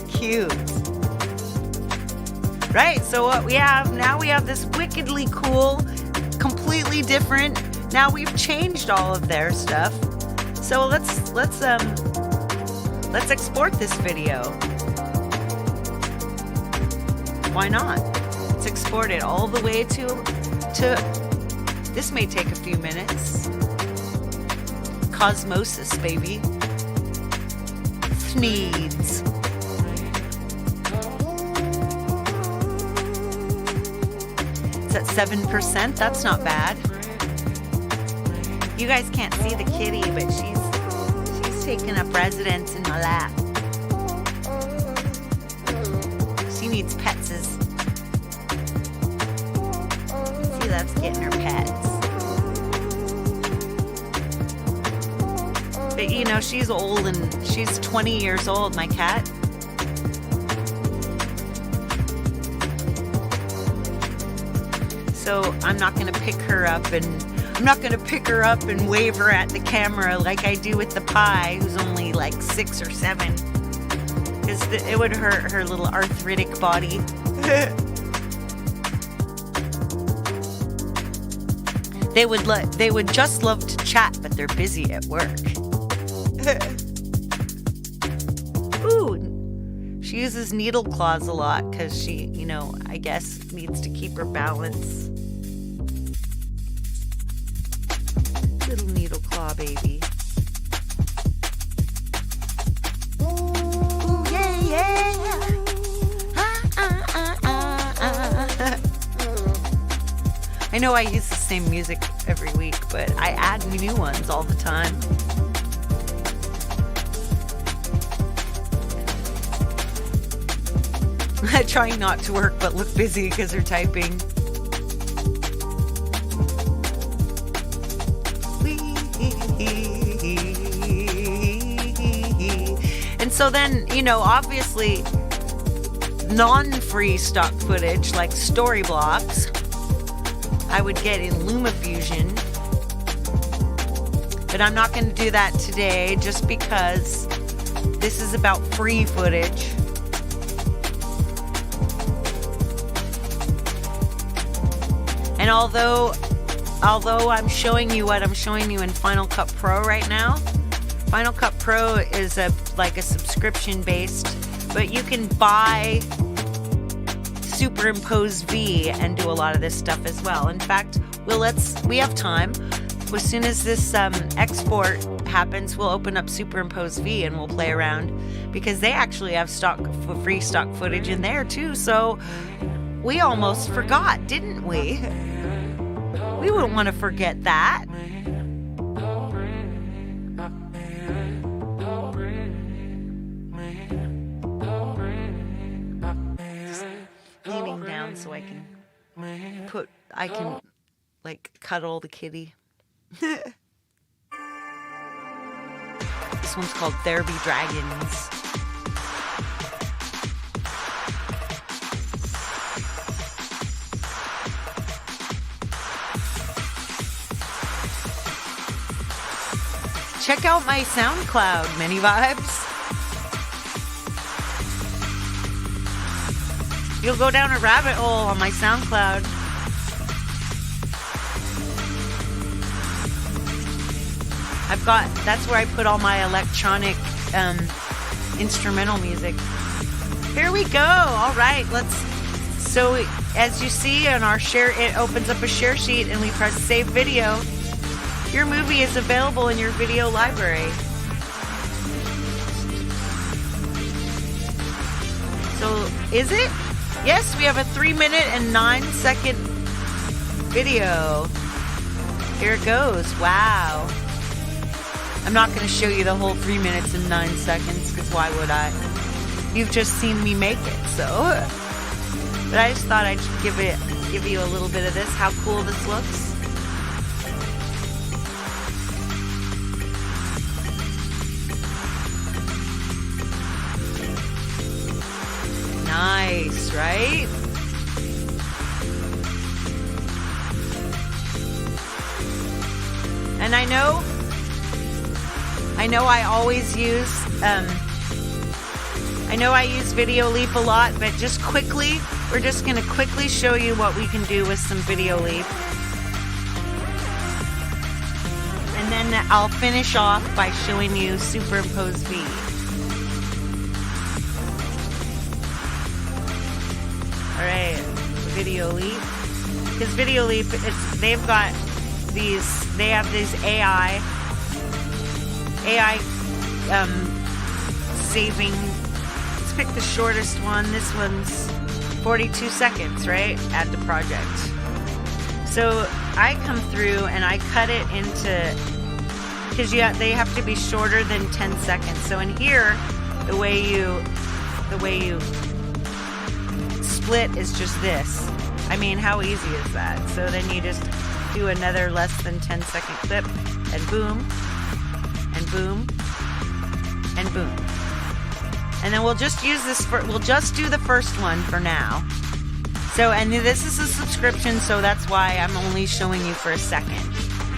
Cute. Right, so what we have now, we have this wickedly cool, completely different. Now we've changed all of their stuff. So let's export this video. Why not? Let's export it all the way to this may take a few minutes. Cosmosis, baby. Sneeds. It's at 7%. That's not bad. You guys can't see the kitty, but she's taking up residence in my lap. She needs petses. See, that's getting her pets. But you know, she's old and she's 20 years old, my cat. So I'm not gonna pick her up and wave her at the camera like I do with the pie, who's only like 6 or 7. Because it would hurt her little arthritic body. They would just love to chat, but they're busy at work. Ooh, she uses needle claws a lot because she, you know, I guess needs to keep her balance. Little needle claw baby. Ooh, yeah, yeah. I know I use the same music every week, but I add new ones all the time. Trying not to work but look busy because they're typing. And so then, you know, obviously non-free stock footage like story blocks I would get in LumaFusion, but I'm not going to do that today just because this is about free footage. And although I'm showing you what I'm showing you in Final Cut Pro right now, Final Cut Pro is like a subscription based, but you can buy Superimpose V and do a lot of this stuff as well. In fact, we have time. As soon as this export happens, we'll open up Superimpose V and we'll play around because they actually have free stock footage in there too. So we almost forgot, didn't we? We wouldn't want to forget that. Just leaning down so I can like cuddle the kitty. This one's called There Be Dragons. Check out my SoundCloud, Many Vibes. You'll go down a rabbit hole on my SoundCloud. That's where I put all my electronic instrumental music. Here we go. All right, so as you see on our share, it opens up a share sheet and we press save video. Your movie is available in your video library. So, is it? Yes, we have a 3-minute and 9-second video. Here it goes. Wow. I'm not going to show you the whole 3 minutes and 9 seconds, because why would I? You've just seen me make it, so. But I just thought I'd give you a little bit of this, how cool this looks. Nice, right? And I know I always use, I know I use Video Leap a lot, but just quickly, we're just going to quickly show you what we can do with some Video Leap. And then I'll finish off by showing you Superimpose V. Alright, Video Leap. Because Video Leap, they have these AI saving. Let's pick the shortest one. This one's 42 seconds, right? Add to project. So I come through and I cut it into, because they have to be shorter than 10 seconds. So in here, the way you split is just this. I mean, how easy is that? So then you just do another less than 10-second clip, and boom, and boom, and boom. And then we'll just use this we'll just do the first one for now. So, and this is a subscription, so that's why I'm only showing you for a second.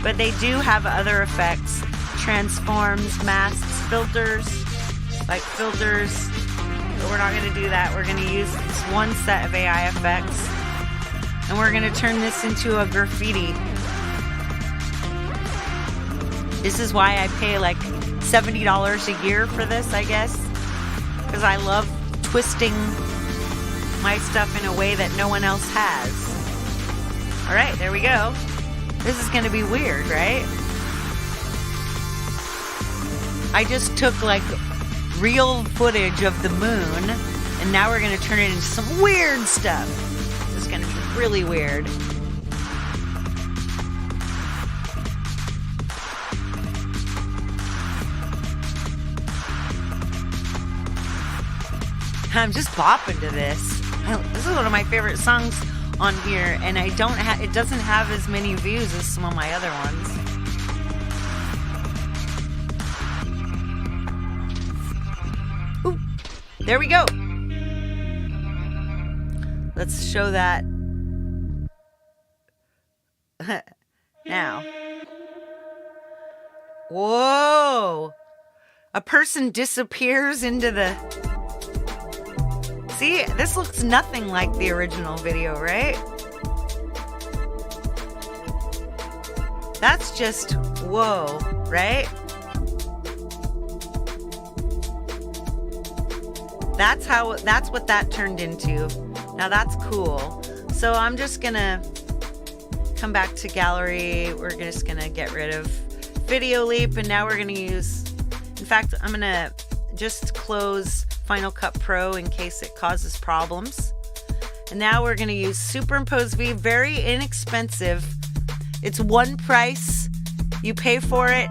But they do have other effects, transforms, masks, filters, like filters. But we're not going to do that. We're going to use this one set of AI effects. And we're going to turn this into a graffiti. This is why I pay like $70 a year for this, I guess. Because I love twisting my stuff in a way that no one else has. Alright, there we go. This is going to be weird, right? I just took like real footage of the moon, and now we're going to turn it into some weird stuff. This is going to be really weird. I'm just bopping to this. This is one of my favorite songs on here, and it doesn't have as many views as some of my other ones. Ooh, there we go. Let's show that now. Whoa! A person disappears into the... See, this looks nothing like the original video, right? That's just, whoa, right? That's what that turned into. Now that's cool. So I'm just gonna come back to gallery. We're just gonna get rid of Video Leap, and now we're gonna use, in fact, I'm gonna just close Final Cut Pro in case it causes problems. And now we're gonna use Superimpose V, very inexpensive. It's one price, you pay for it,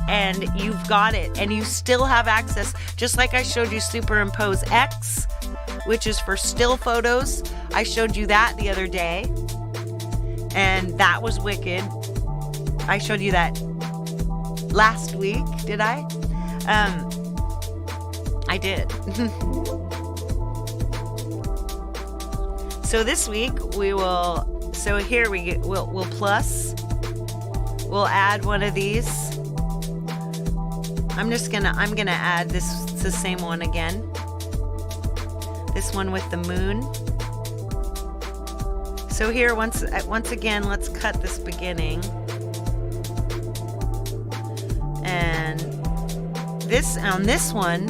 and you've got it, and you still have access, just like I showed you Superimpose X, which is for still photos. I showed you that the other day, and that was wicked. I showed you that last week, did I? I did. So this week we'll plus. We'll add one of these. I'm gonna add this. It's the same one again. This one with the moon. So here, once again, let's cut this beginning. And on this one,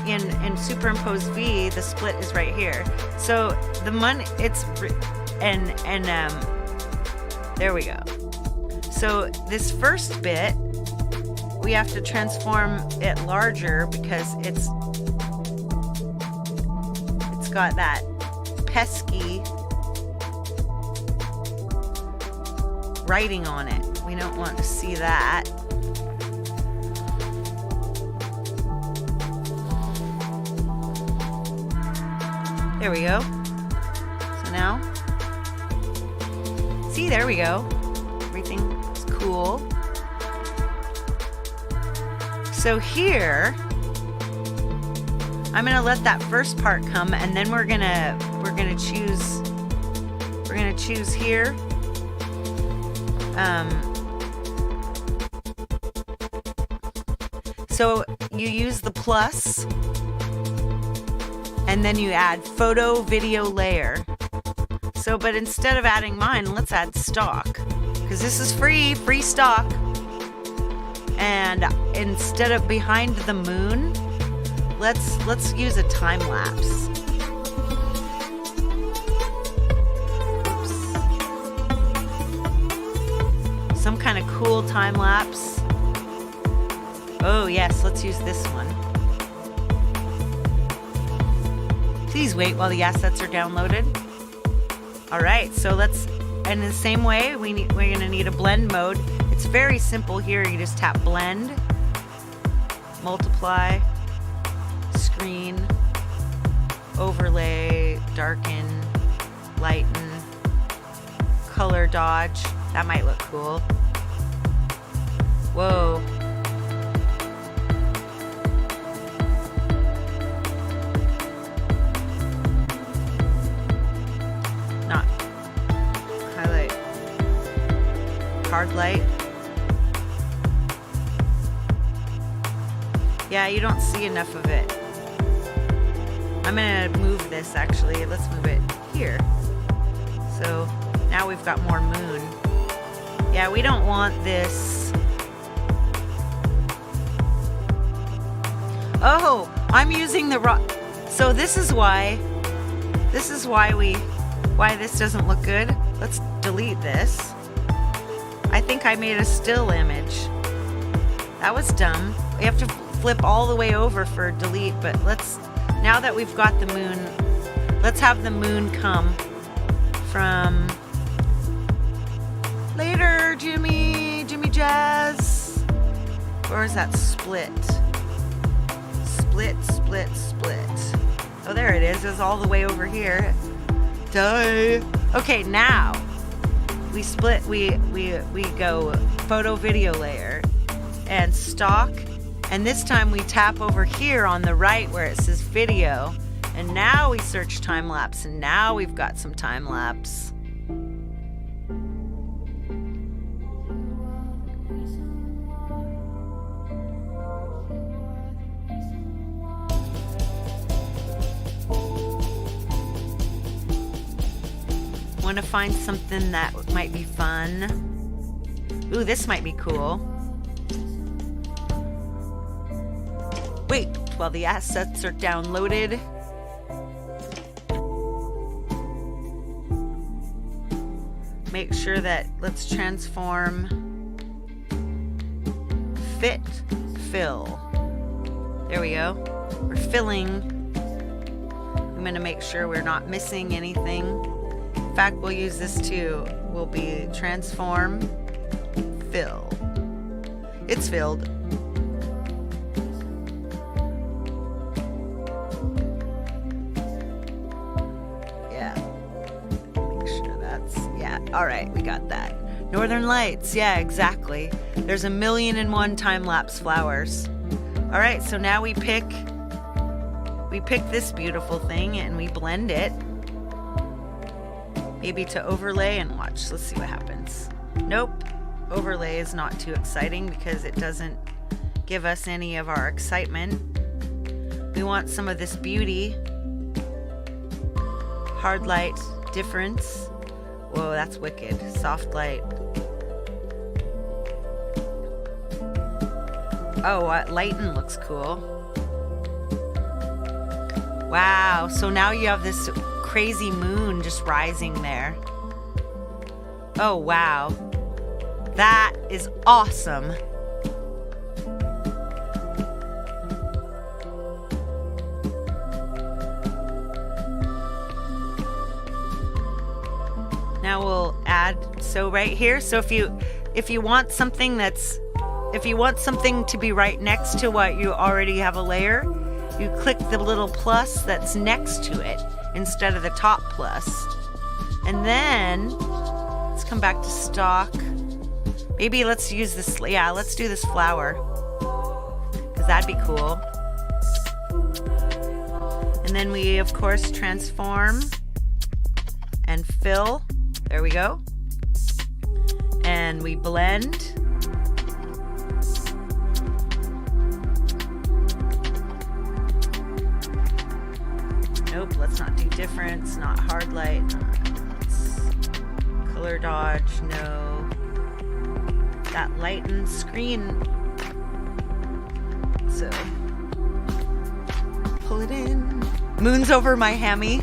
in superimpose V, the split is right here. So the there we go. So this first bit, we have to transform it larger because it's got that pesky writing on it. We don't want to see that. There we go. So now, see, there we go. Everything is cool. So here, I'm gonna let that first part come, and then we're gonna choose here. So you use the plus, and then you add photo video layer. So, but instead of adding mine, let's add stock, because this is free stock. And instead of behind the moon, let's use a time lapse. Oops. Some kind of cool time lapse. Oh yes, let's use this one. Please wait while the assets are downloaded. All right, so and in the same way, we're gonna need a blend mode. It's very simple here. You just tap blend, multiply, screen, overlay, darken, lighten, color dodge. That might look cool. Whoa. Not highlight, hard light. Yeah, you don't see enough of it. I'm gonna move this actually. Let's move it here. So now we've got more moon. Yeah, we don't want this. Oh, I'm using the raw. So this is why this doesn't look good. Let's delete this. I think I made a still image. That was dumb. We have to flip all the way over for delete, but now that we've got the moon, let's have the moon come from later, Jimmy Jazz. Or is that split? Split. Oh, there it is. It's all the way over here. Duh. Okay, now we split. We go photo video layer and stock. And this time we tap over here on the right where it says video. And now we search time lapse, and now we've got some time lapse. Want to find something that might be fun? Ooh, this might be cool. Wait, while the assets are downloaded. Make sure that let's transform fit, fill. There we go. We're filling. I'm gonna make sure we're not missing anything. In fact, we'll use this too. Will be transform, fill. It's filled. All right, we got that. Northern Lights, yeah, exactly. There's 1,000,001 time-lapse flowers. All right, so now we pick this beautiful thing and we blend it. Maybe to overlay and watch. Let's see what happens. Nope. Overlay is not too exciting because it doesn't give us any of our excitement. We want some of this beauty. Hard light difference. Whoa, that's wicked. Soft light. Oh, lighten looks cool. Wow, so now you have this crazy moon just rising there. Oh, wow. That is awesome. Now we'll add, so right here, so if you want something to be right next to what you already have a layer, you click the little plus that's next to it instead of the top plus. And then let's come back to stock. Maybe let's use this, yeah, let's do this flower, because that'd be cool. And then we, of course, transform and fill. There we go. And we blend. Nope, let's not do difference, not hard light. Color dodge, no. That lighten screen. So, pull it in. Moon's over my hammy.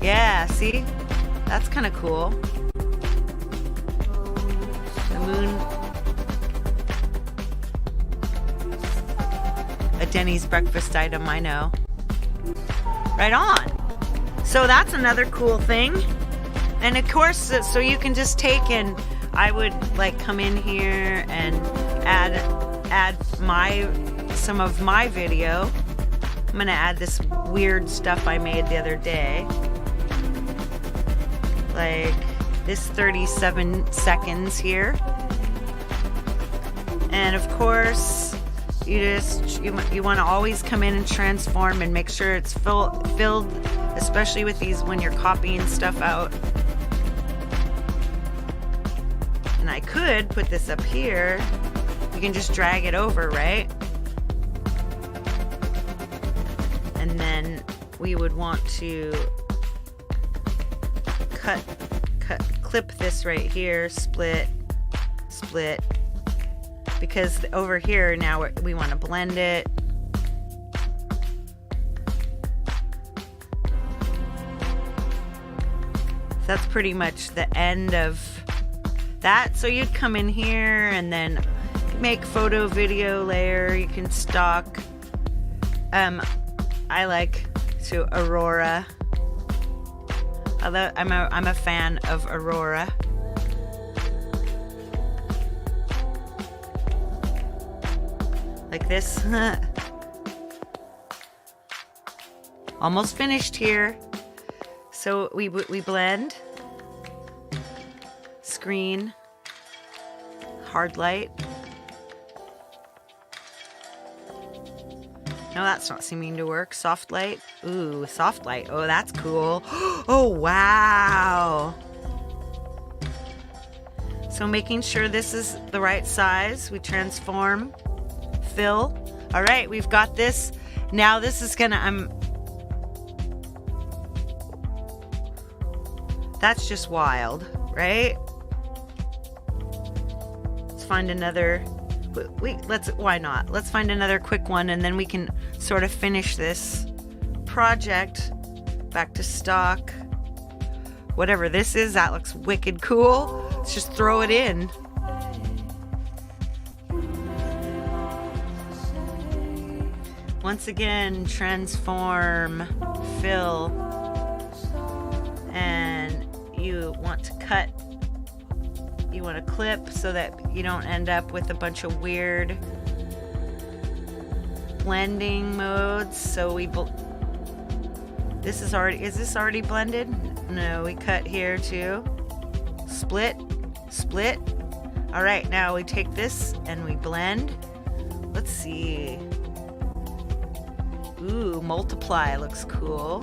Yeah, see? That's kind of cool. The moon. A Denny's breakfast item, I know. Right on. So that's another cool thing. And of course, so you can just take, and I would like come in here and add some of my video. I'm gonna add this weird stuff I made the other day. Like this 37 seconds here. And of course, you want to always come in and transform and make sure it's filled, especially with these when you're copying stuff out. And I could put this up here. You can just drag it over, right? And then we would want to clip this right here, split, because over here now we want to blend it. That's pretty much the end of that. So you'd come in here and then make photo video layer. You can stock. I like to Aurora. I'm a fan of Aurora. Like this. Almost finished here. So we blend, screen, hard light. No, that's not seeming to work. Soft light. Ooh, soft light. Oh, that's cool. Oh, wow. So making sure this is the right size, we transform, fill. All right, we've got this. Now this is gonna, that's just wild, right? Let's find another. Why not? Let's find another quick one, and then we can sort of finish this project. Back to stock. Whatever this is, that looks wicked cool. Let's just throw it in. Once again, transform, fill, and you want to cut. You want to clip so that you don't end up with a bunch of weird blending modes. So is this already blended? No, we cut here too. Split. All right, now we take this and we blend. Let's see. Ooh, multiply looks cool.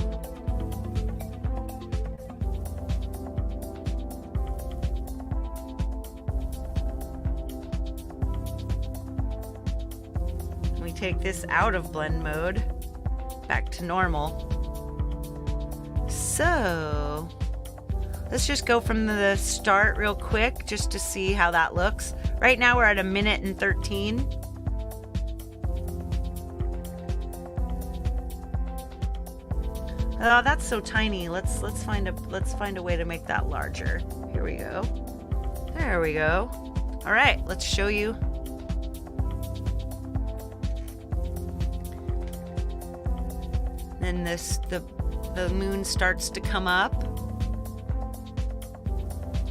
We take this out of blend mode, back to normal. So let's just go from the start real quick just to see how that looks. Right now we're at 1:13. Oh, that's so tiny. Let's find a way to make that larger. Here we go. There we go. All right, let's show you. Then the moon starts to come up.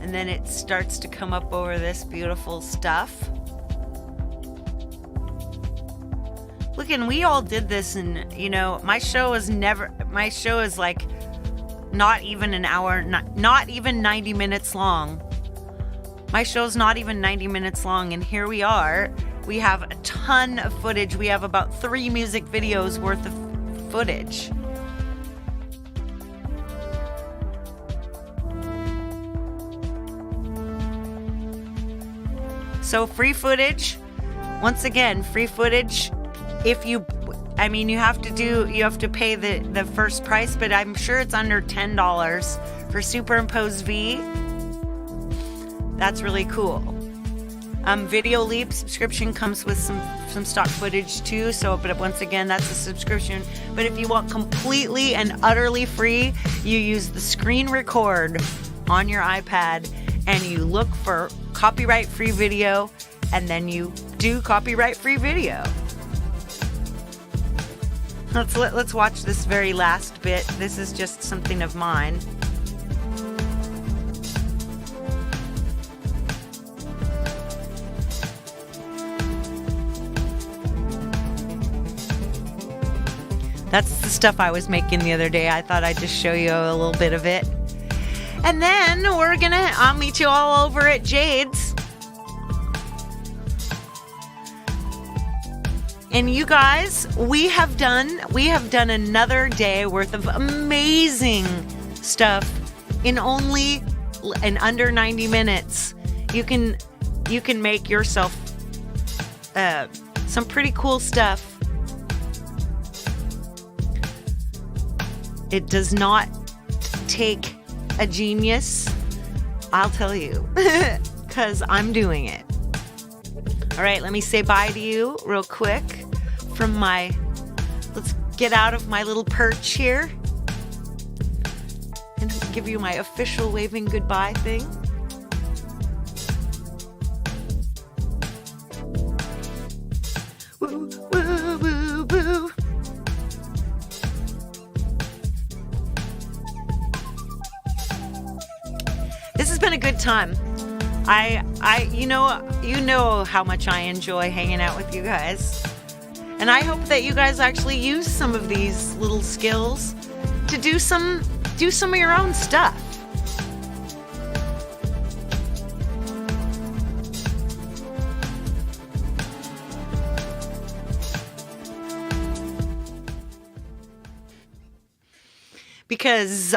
And then it starts to come up over this beautiful stuff. Look, and we all did this, and you know, my show is like not even an hour, not even 90 minutes long. My show's not even 90 minutes long, and here we are. We have a ton of footage. We have about 3 music videos worth of footage. So free footage, once again, free footage. If you have to pay the first price, but I'm sure it's under $10 for Superimposed V. That's really cool. Video Leap subscription comes with some stock footage too. So, but once again, that's a subscription. But if you want completely and utterly free, you use the screen record on your iPad and you look for copyright free video, and then you do copyright free video. Let's watch this very last bit. This is just something of mine. That's the stuff I was making the other day. I thought I'd just show you a little bit of it. And then I'll meet you all over at Jade's. And you guys, we have done another day worth of amazing stuff in under 90 minutes. You can make yourself some pretty cool stuff. It does not take a genius, I'll tell you, because I'm doing it. All right, let me say bye to you real quick let's get out of my little perch here and give you my official waving goodbye thing. Woo, woo, woo, woo. This has been a good time. You know how much I enjoy hanging out with you guys. And I hope that you guys actually use some of these little skills to do some of your own stuff. Because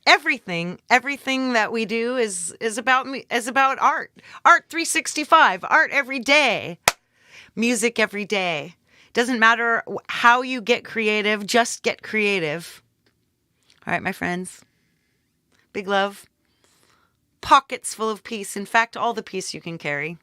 everything that we do is about art. Art 365, art every day. Music every day. Doesn't matter how you get creative, just get creative. All right, my friends. Big love. Pockets full of peace. In fact, all the peace you can carry.